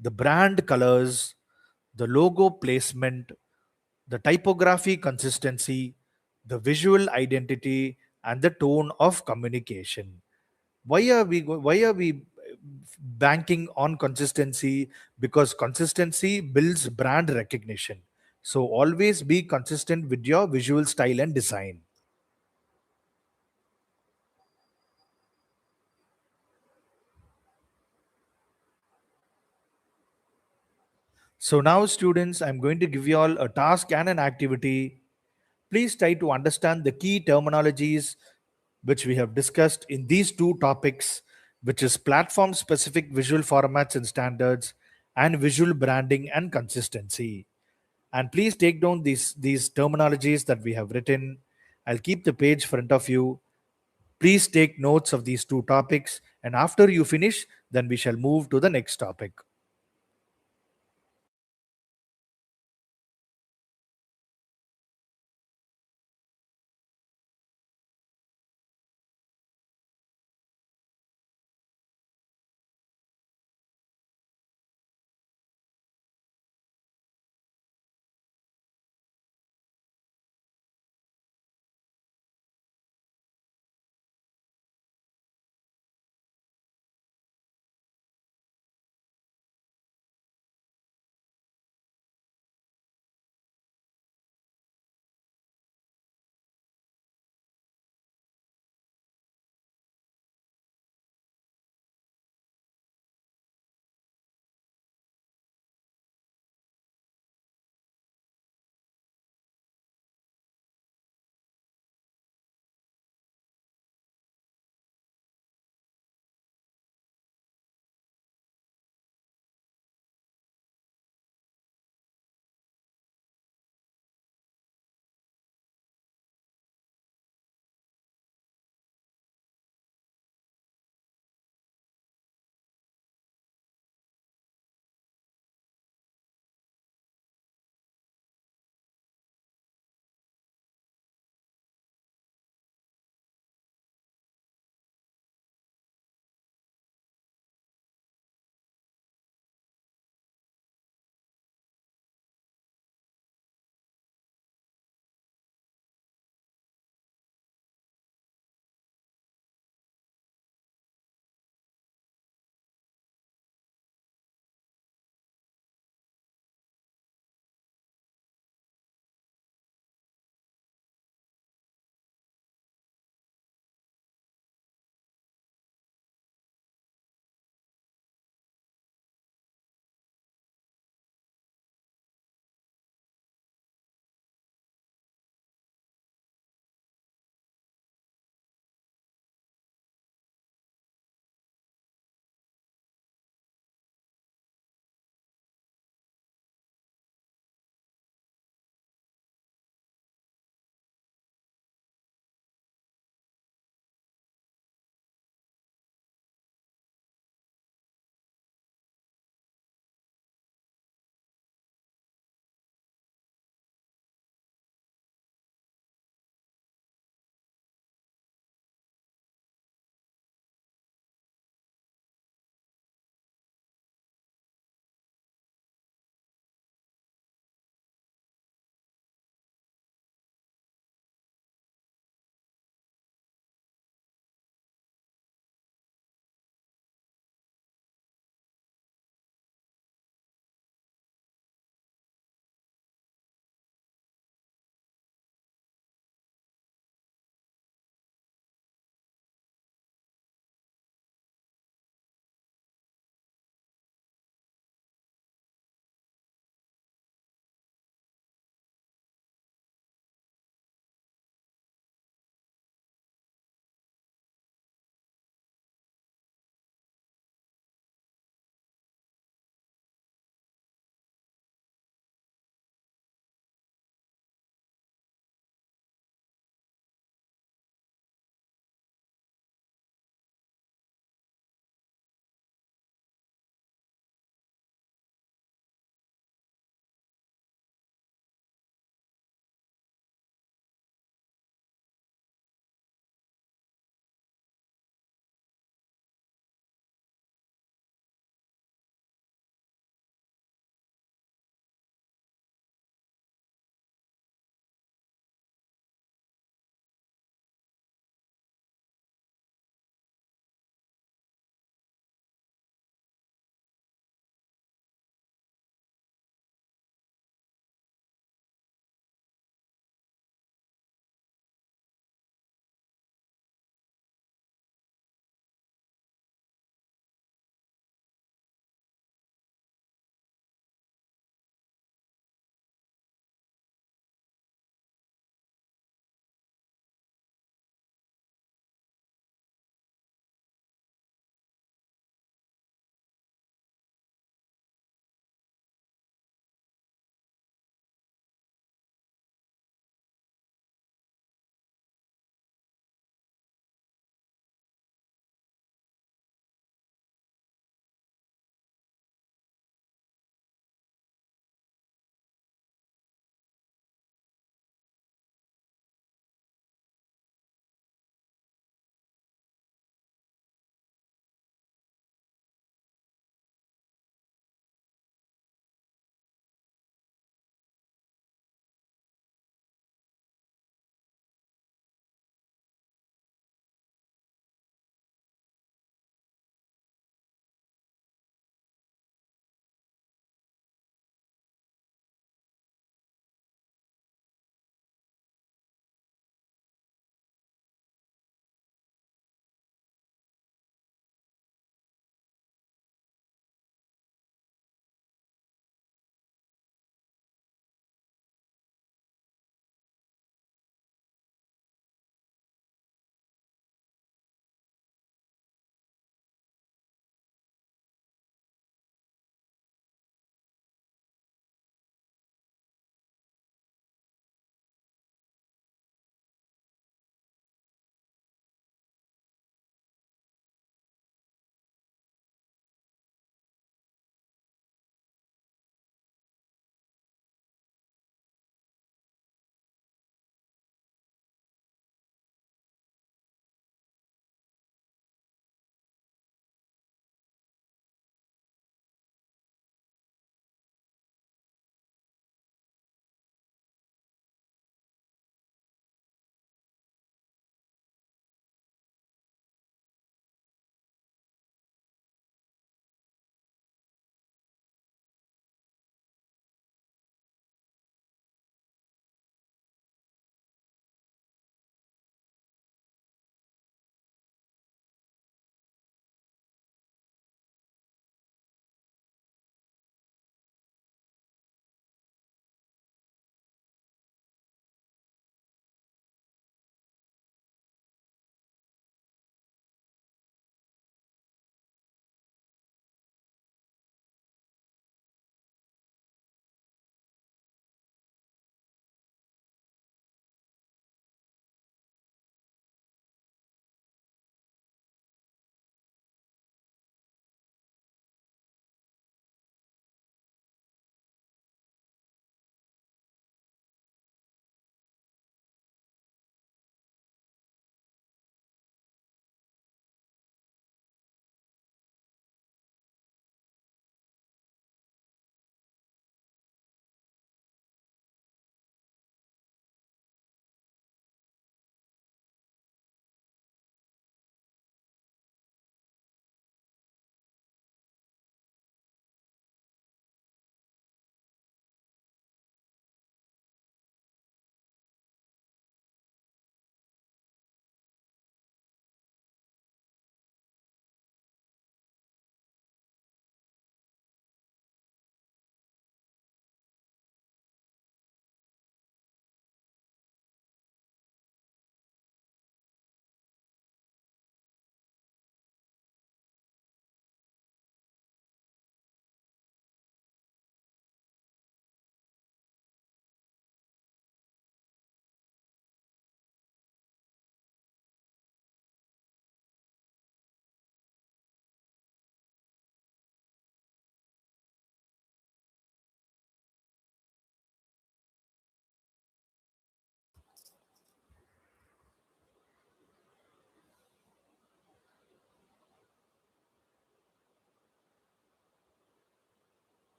S1: the brand colors, the logo placement, the typography consistency, the visual identity, and the tone of communication. Why are we banking on consistency? Because consistency builds brand recognition. So always be consistent with your visual style and design. So now, students, I'm going to give you all a task and an activity. Please try to understand the key terminologies which we have discussed in these two topics, which is platform specific visual formats and standards, and visual branding and consistency. And please take down these terminologies that we have written. I'll keep the page front of you. Please take notes of these two topics, and after you finish, then we shall move to the next topic.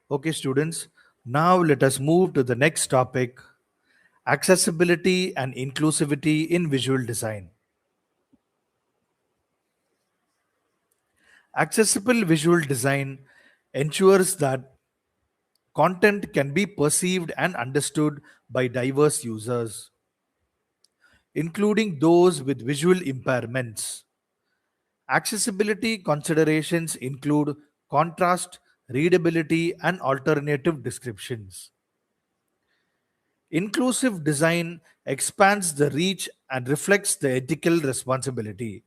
S1: Okay, students, now let us move to the next topic, accessibility and inclusivity in visual design. Accessible visual design ensures that content can be perceived and understood by diverse users, including those with visual impairments. Accessibility considerations include contrast, readability, and alternative descriptions. Inclusive design expands the reach and reflects the ethical responsibility.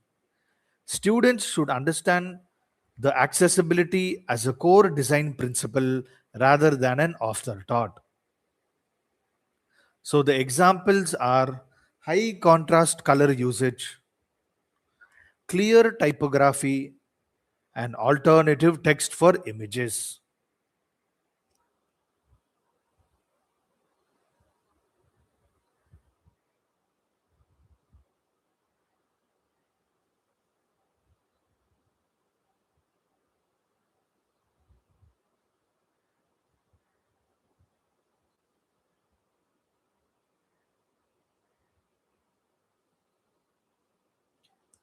S1: Students should understand the accessibility as a core design principle rather than an afterthought. So, the examples are high contrast color usage, clear typography, and alternative text for images.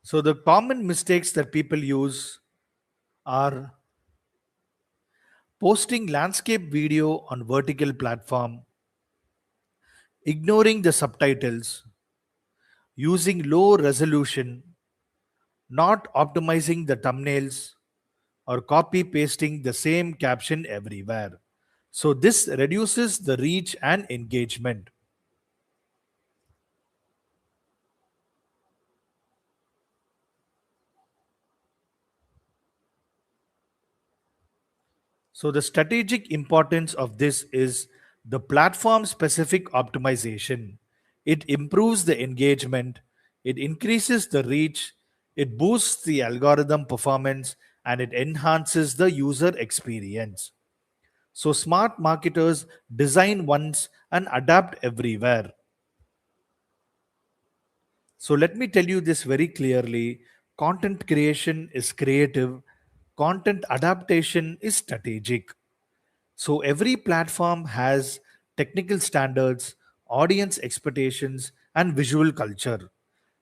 S1: So, the common mistakes that people use are posting landscape video on vertical platform, ignoring the subtitles, using low resolution, not optimizing the thumbnails, or copy pasting the same caption everywhere. So, this reduces the reach and engagement. So, the strategic importance of this is the platform specific optimization. It improves the engagement, it increases the reach, it boosts the algorithm performance, and it enhances the user experience. So, smart marketers design once and adapt everywhere. So, let me tell you this very clearly: content creation is creative, content adaptation is strategic. So every platform has technical standards, audience expectations, and visual culture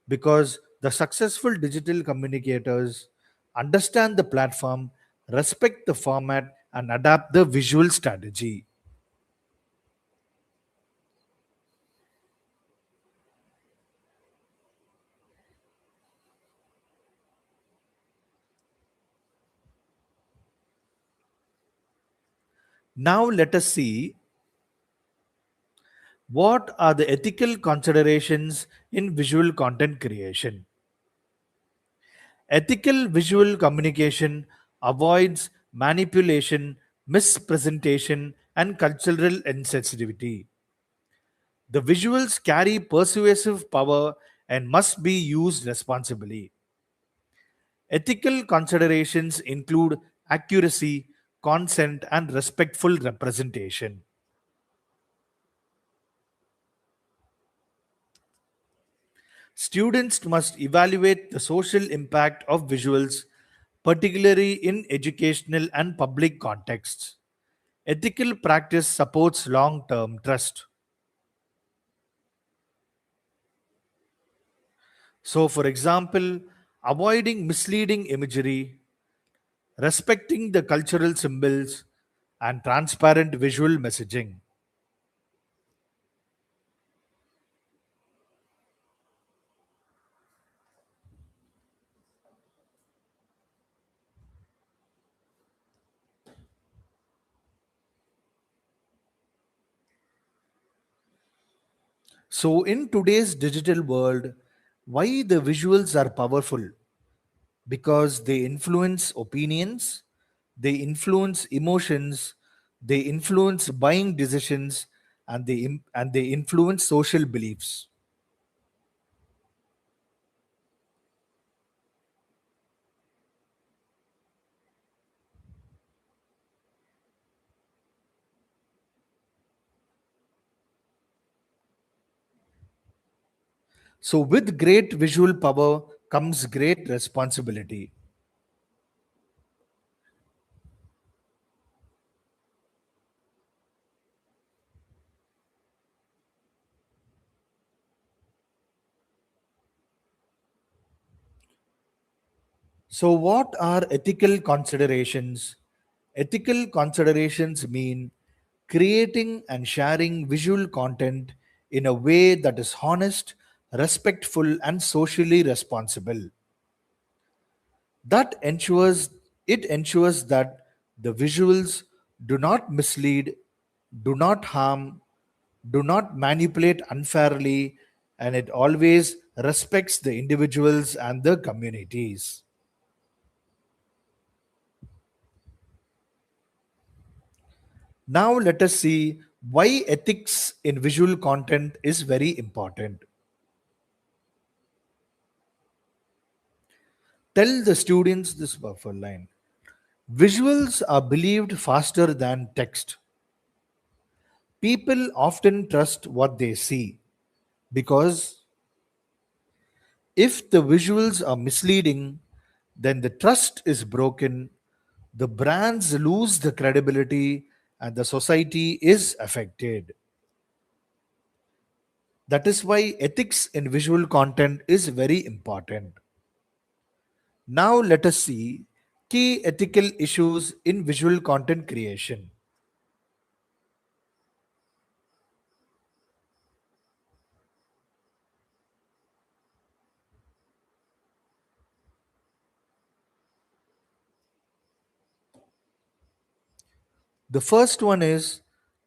S1: because the successful digital communicators understand the platform, respect the format, and adapt the visual strategy. Now let us see what are the ethical considerations in visual content creation. Ethical visual communication avoids manipulation, mispresentation, and cultural insensitivity. The visuals carry persuasive power and must be used responsibly. Ethical considerations include accuracy, consent, and respectful representation. Students must evaluate the social impact of visuals, particularly in educational and public contexts. Ethical practice supports long term trust. So, for example, avoiding misleading imagery, respecting the cultural symbols, and transparent visual messaging. So, in today's digital world, why the visuals are powerful? Because they influence opinions, they influence emotions, they influence buying decisions, and they influence social beliefs. So, with great visual power comes great responsibility. So, what are ethical considerations? Ethical considerations mean creating and sharing visual content in a way that is honest, respectful, and socially responsible. That ensures that the visuals do not mislead, do not harm, do not manipulate unfairly, and it always respects the individuals and the communities. Now, let us see why ethics in visual content is very important. Tell the students this buffer line. Visuals are believed faster than text. People often trust what they see because if the visuals are misleading, then the trust is broken, the brands lose the credibility, and the society is affected. That is why ethics in visual content is very important. Now, let us see key ethical issues in visual content creation. The first one is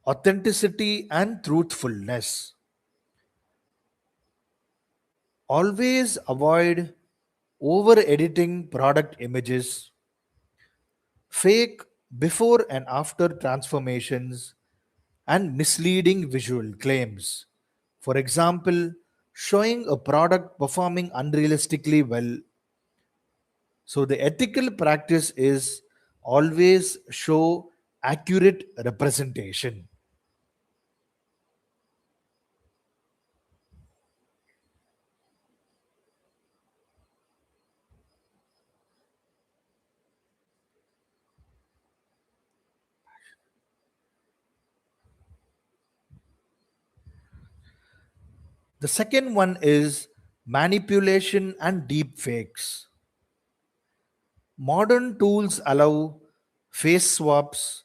S1: authenticity and truthfulness. Always avoid over editing product images, fake before and after transformations, and misleading visual claims. For example, showing a product performing unrealistically well. So, the ethical practice is always show accurate representation. The second one is manipulation and deep fakes. Modern tools allow face swaps,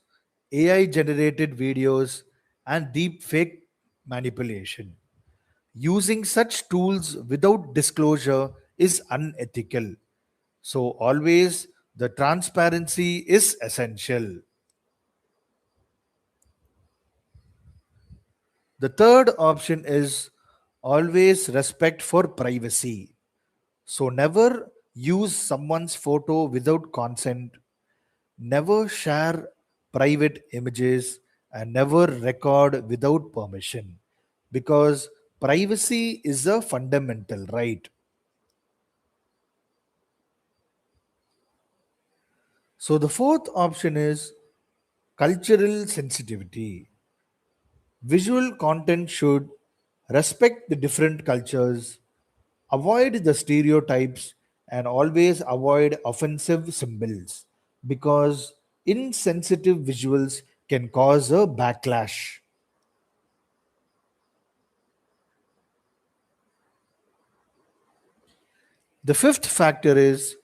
S1: AI generated videos, and deep fake manipulation. Using such tools without disclosure is unethical. So, always the transparency is essential. The third option is always respect for privacy. So, never use someone's photo without consent, never share private images, and never record without permission because privacy is a fundamental right. So, the fourth option is cultural sensitivity. Visual content should respect the different cultures, avoid the stereotypes, and always avoid offensive symbols because insensitive visuals can cause a backlash. The fifth factor is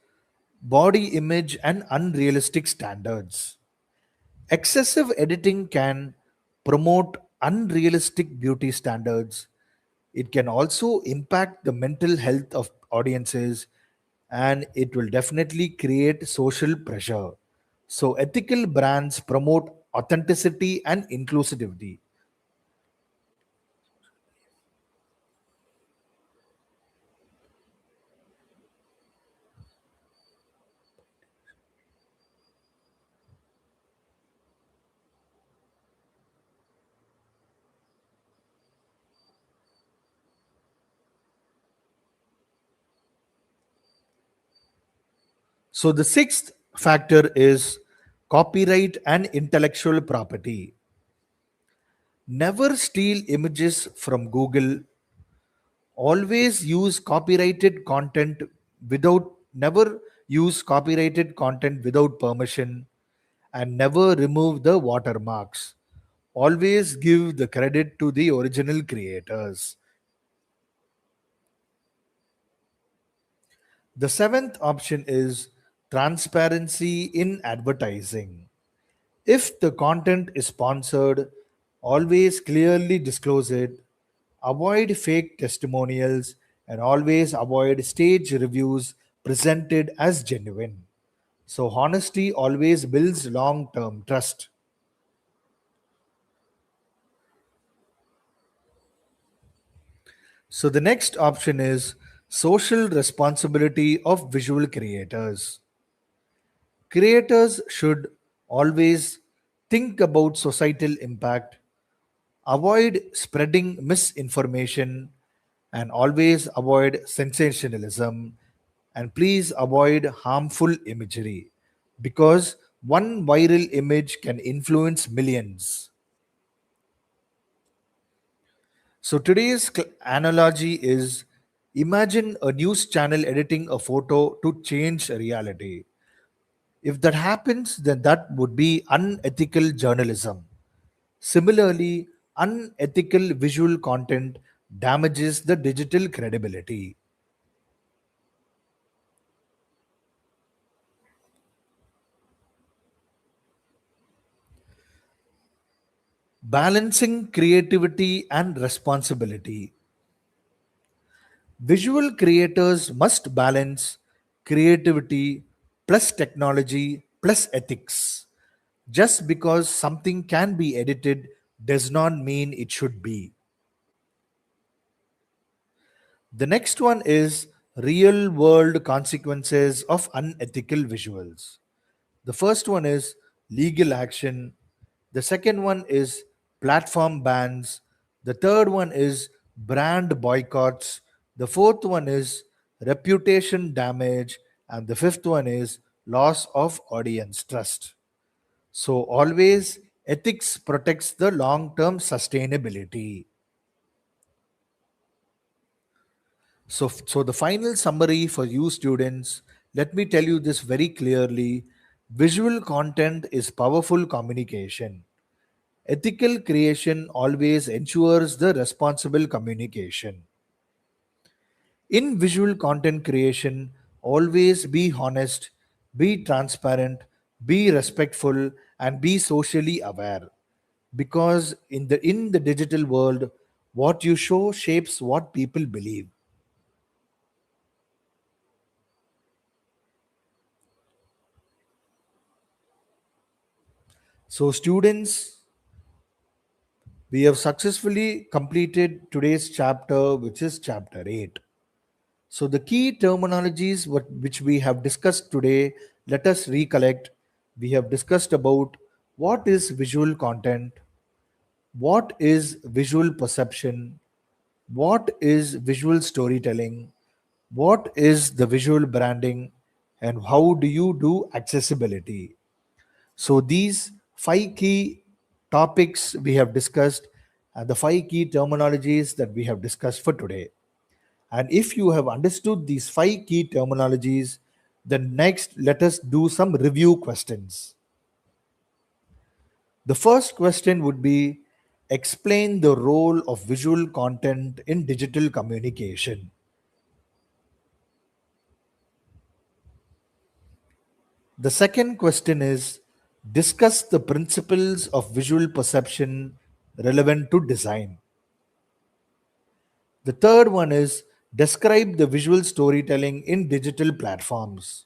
S1: body image and unrealistic standards. Excessive editing can promote unrealistic beauty standards. It can also impact the mental health of audiences and it will definitely create social pressure. So, ethical brands promote authenticity and inclusivity. So, the sixth factor is copyright and intellectual property. Never steal images from Google. Always use copyrighted content without, never use copyrighted content without permission, and never remove the watermarks. Always give the credit to the original creators. The seventh option is Transparency in advertising. If the content is sponsored, always clearly disclose it. Avoid fake testimonials and always avoid stage reviews presented as genuine. So, honesty always builds long term trust. So, the next option is social responsibility of visual creators. Creators should always think about societal impact, avoid spreading misinformation, and always avoid sensationalism, and please avoid harmful imagery because one viral image can influence millions. So today's analogy is imagine a news channel editing a photo to change reality. If that happens, then that would be unethical journalism. Similarly, unethical visual content damages the digital credibility. Balancing creativity and responsibility. Visual creators must balance creativity plus technology plus ethics. Just because something can be edited does not mean it should be. The next one is real world consequences of unethical visuals. The first one is legal action. The second one is platform bans. The third one is brand boycotts. The fourth one is reputation damage. And the fifth one is loss of audience trust. So, always ethics protects the long term sustainability. So the final summary for you students, let me tell you this very clearly. Visual content is powerful communication. Ethical creation always ensures the responsible communication. In visual content creation, always be honest, be transparent, be respectful, and be socially aware. Because in the digital world, what you show shapes what people believe. So, students, we have successfully completed today's chapter, which is chapter 8. So, the key terminologies which we have discussed today, let us recollect. We have discussed about what is visual content, what is visual perception, what is visual storytelling, what is the visual branding, and how do you do accessibility. So these five key topics we have discussed and the five key terminologies that we have discussed for today. And if you have understood these five key terminologies, then next let us do some review questions. The first question would be explain the role of visual content in digital communication. The second question is discuss the principles of visual perception relevant to design. The third one is describe the visual storytelling in digital platforms.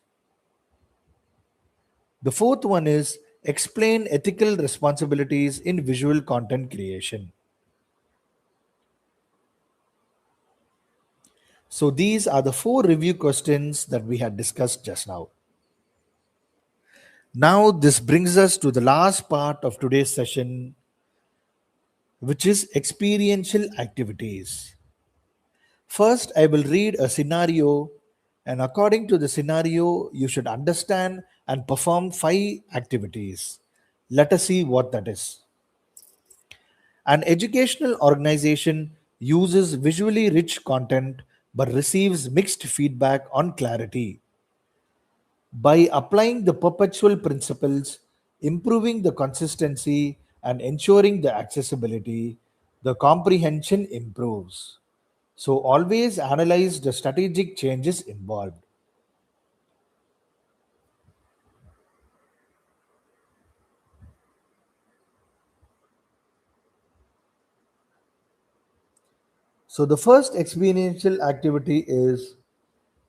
S1: The fourth one is explain ethical responsibilities in visual content creation. So these are the four review questions that we had discussed just now. Now, this brings us to the last part of today's session, which is experiential activities. First, I will read a scenario, and according to the scenario, you should understand and perform five activities. Let us see what that is. An educational organization uses visually rich content but receives mixed feedback on clarity. By applying the perpetual principles, improving the consistency, and ensuring the accessibility, the comprehension improves. So always analyze the strategic changes involved. So the first experiential activity is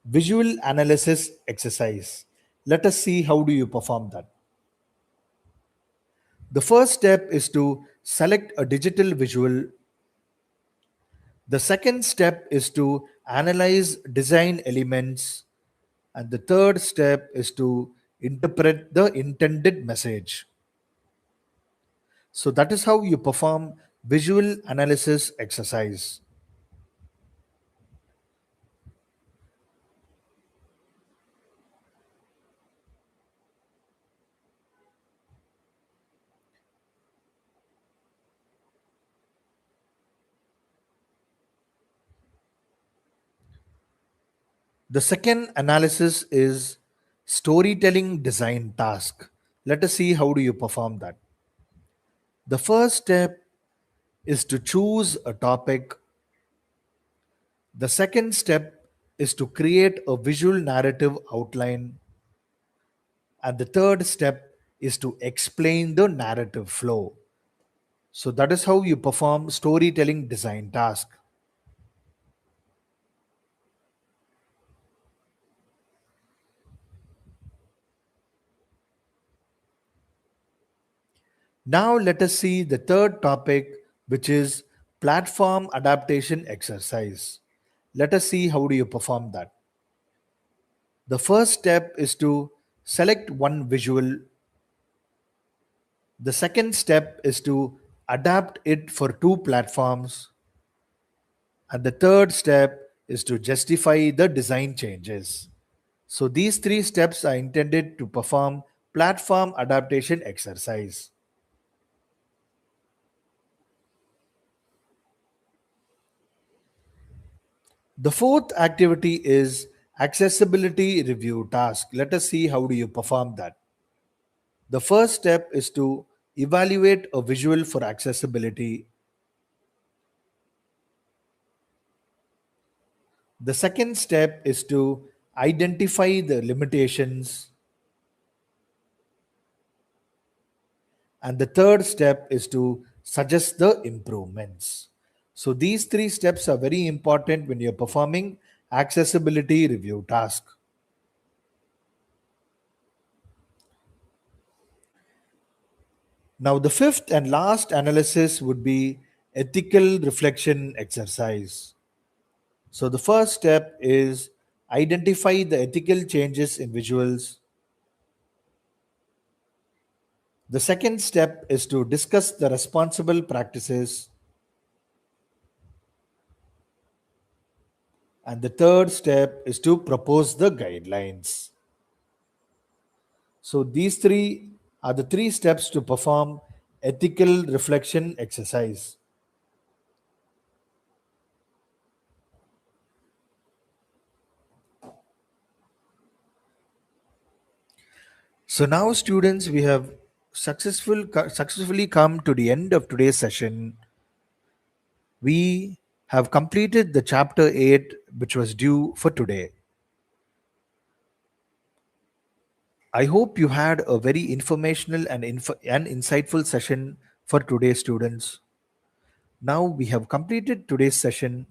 S1: visual analysis exercise. Let us see how do you perform that. The first step is to select a digital visual. The second step is to analyze design elements. And the third step is to interpret the intended message. So that is how you perform visual analysis exercise. The second analysis is storytelling design task. Let us see how do you perform that. The first step is to choose a topic. The second step is to create a visual narrative outline. And the third step is to explain the narrative flow. So that is how you perform storytelling design task. Now let us see the third topic, which is platform adaptation exercise. Let us see how do you perform that. The first step is to select one visual. The second step is to adapt it for two platforms. And the third step is to justify the design changes. So these three steps are intended to perform platform adaptation exercise. The fourth activity is accessibility review task. Let us see how do you perform that. The first step is to evaluate a visual for accessibility. The second step is to identify the limitations. And the third step is to suggest the improvements. So these three steps are very important when you're performing accessibility review task. Now, the fifth and last analysis would be ethical reflection exercise. So, the first step is identify the ethical changes in visuals. The second step is to discuss the responsible practices. And the third step is to propose the guidelines. So, these three are the three steps to perform ethical reflection exercise. So now, students, we have successfully come to the end of today's session. We have completed the chapter 8, which was due for today. I hope you had a very informational and insightful session for today, students. Now we have completed today's session.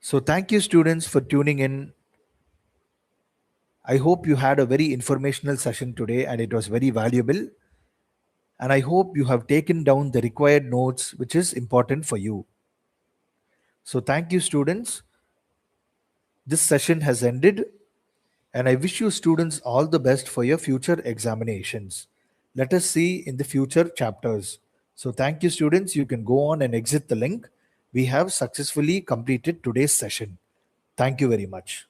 S1: So thank you, students, for tuning in. I hope you had a very informational session today and it was very valuable. And I hope you have taken down the required notes, which is important for you. So thank you, students. This session has ended, and I wish you students all the best for your future examinations. Let us see in the future chapters. So thank you, students. You can go on and exit the link. We have successfully completed today's session. Thank you very much.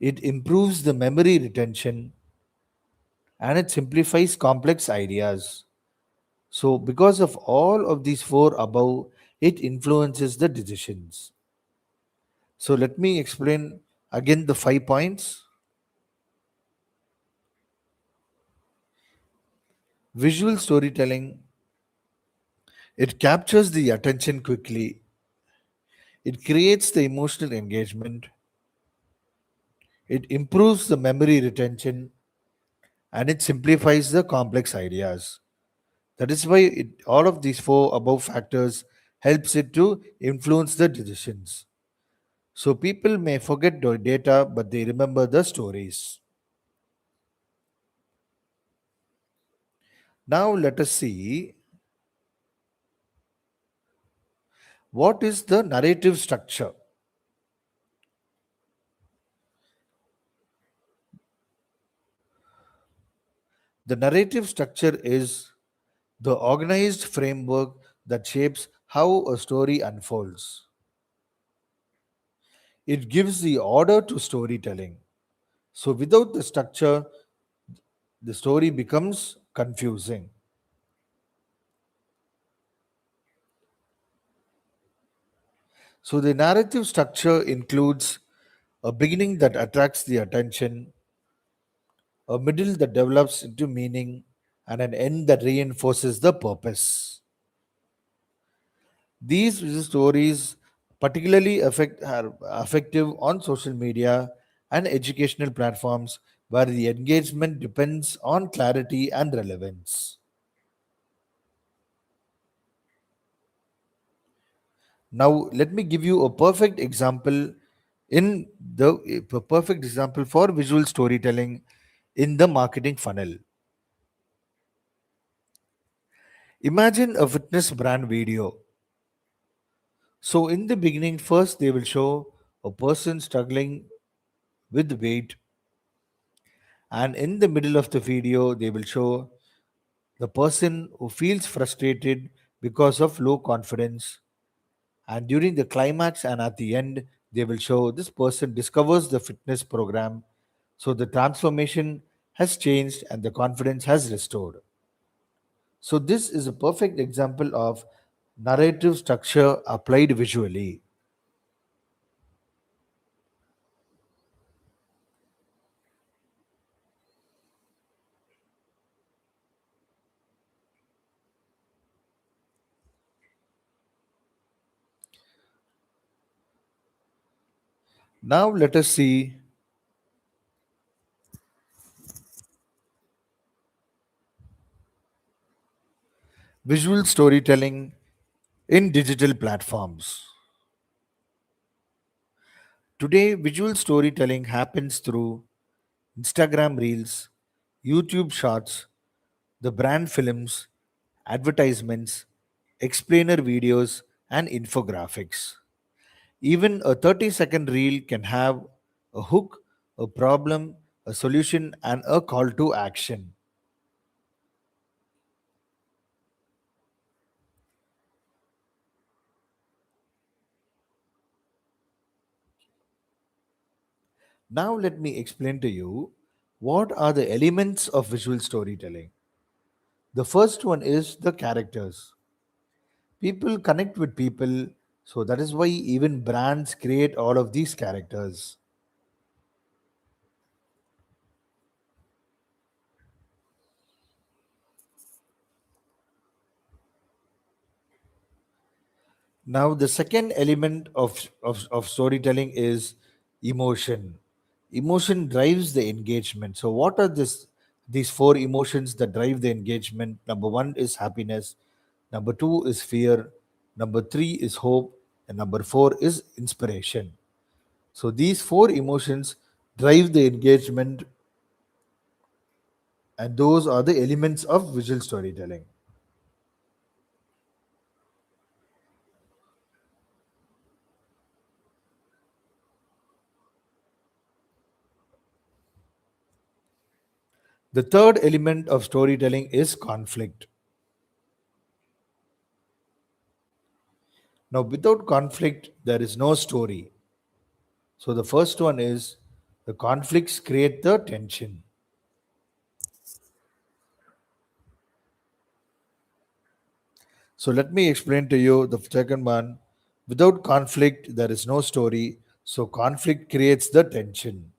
S1: it improves the memory retention, and it simplifies complex ideas. So, because of all of these four above, it influences the decisions. So, let me explain again the 5 points. Visual storytelling, it captures the attention quickly, it creates the emotional engagement, it improves the memory retention, and it simplifies the complex ideas. That is why all of these four above factors helps it to influence the decisions. So people may forget the data, but they remember the stories. Now let us see what is the narrative structure. The narrative structure is the organized framework that shapes how a story unfolds. It gives the order to storytelling. So without the structure, the story becomes confusing. So the narrative structure includes a beginning that attracts the attention, a middle that develops into meaning, and an end that reinforces the purpose. These stories particularly are effective on social media and educational platforms where the engagement depends on clarity and relevance. Now, let me give you a perfect example in a perfect example for visual storytelling in the marketing funnel. Imagine a fitness brand video. So, in the beginning, first they will show a person struggling with weight, and in the middle of the video, they will show the person who feels frustrated because of low confidence, and during the climax and at the end, they will show this person discovers the fitness program. So, the transformation has changed and the confidence has restored. So, this is a perfect example of narrative structure applied visually. Now, let us see visual storytelling in digital platforms. Today, visual storytelling happens through Instagram Reels, YouTube Shorts, the brand films, advertisements, explainer videos, and infographics. Even a 30-second reel can have a hook, a problem, a solution, and a call to action. Now, let me explain to you what are the elements of visual storytelling. The first one is the characters. People connect with people, so that is why even brands create all of these characters. Now, the second element of storytelling is emotion. Emotion drives the engagement. So, what are these four emotions that drive the engagement? Number one is happiness, number two is fear, number three is hope, and number four is inspiration. So, these four emotions drive the engagement, and those are the elements of visual storytelling. The third element of storytelling is conflict. Now, without conflict, there is no story. So, the first one is The conflicts create the tension. So let me explain to you the second one. Without conflict, there is no story. So conflict creates the tension.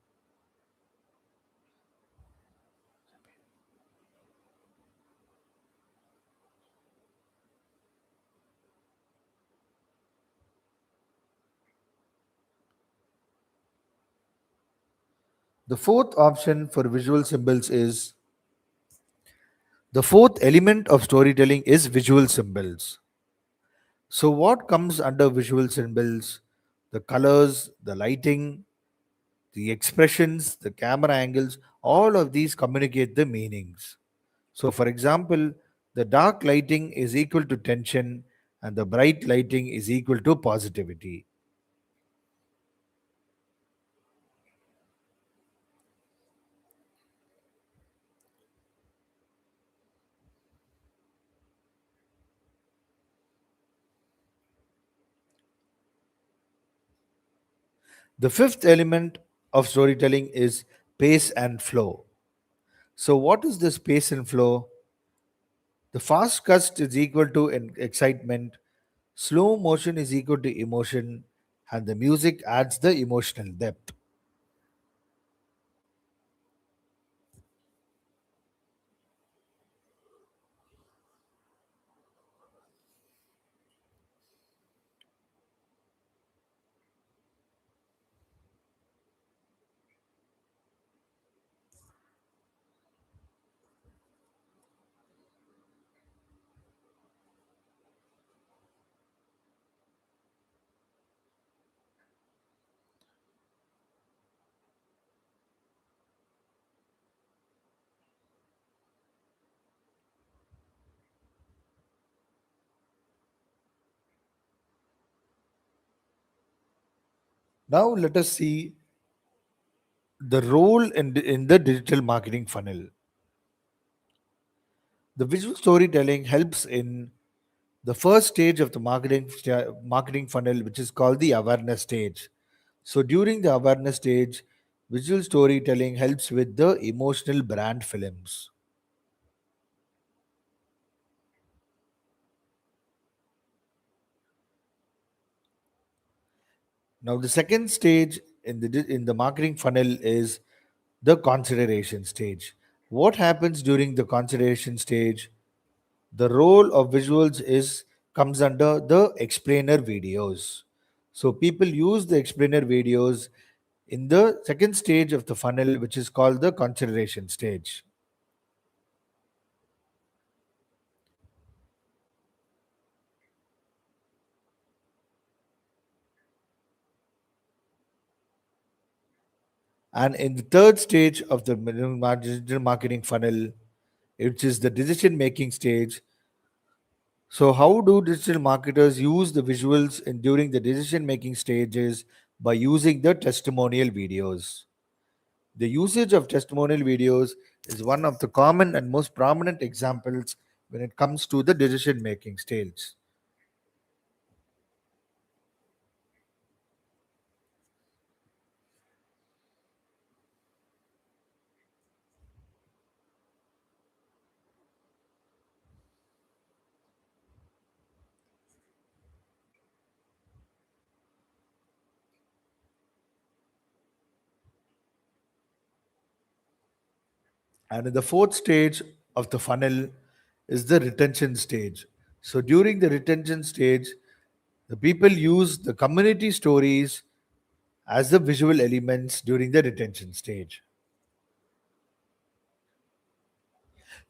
S1: The fourth option for visual symbols is the fourth element of storytelling is visual symbols. So what comes under visual symbols? The colors, the lighting, the expressions, the camera angles, all of these communicate the meanings. So, for example, the dark lighting is equal to tension and the bright lighting is equal to positivity. The fifth element of storytelling is pace and flow. So, what is this pace and flow? The fast cut is equal to excitement, slow motion is equal to emotion, and the music adds the emotional depth. Now, let us see the role in the digital marketing funnel. The visual storytelling helps in the first stage of the marketing funnel, which is called the awareness stage. So during the awareness stage, visual storytelling helps with the emotional brand films. Now the second stage in the marketing funnel is the consideration stage. What happens during the consideration stage? The role of visuals is comes under the explainer videos. So people use the explainer videos in the second stage of the funnel, which is called the consideration stage. And in the third stage of the digital marketing funnel, which is the decision making stage. So how do digital marketers use the visuals during the decision making stages? By using the testimonial videos. The usage of testimonial videos is one of the common and most prominent examples when it comes to the decision making stage. And in the fourth stage of the funnel is the retention stage. So during the retention stage, the people use the community stories as the visual elements during the retention stage.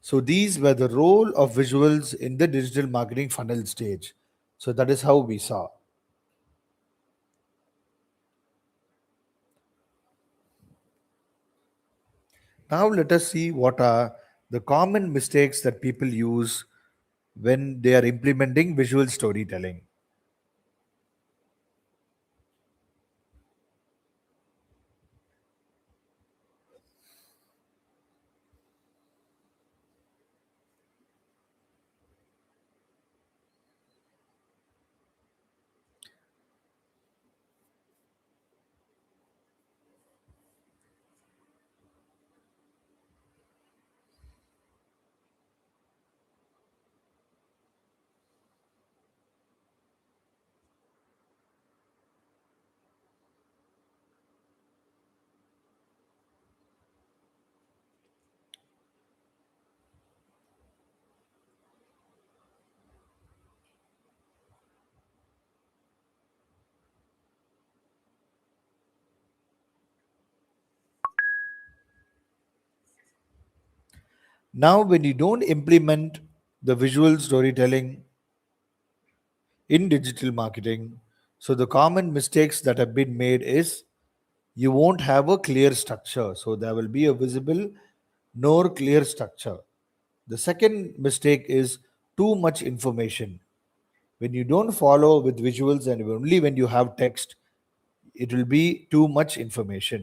S1: So these were the role of visuals in the digital marketing funnel stage. So that is how we saw. Now let us see what are the common mistakes that people use when they are implementing visual storytelling. Now when you don't implement the visual storytelling in digital marketing, so the common mistakes that have been made is you won't have a clear structure. So there will be a visible nor clear structure. The second mistake is too much information. When you don't follow with visuals and only when you have text, it will be too much information.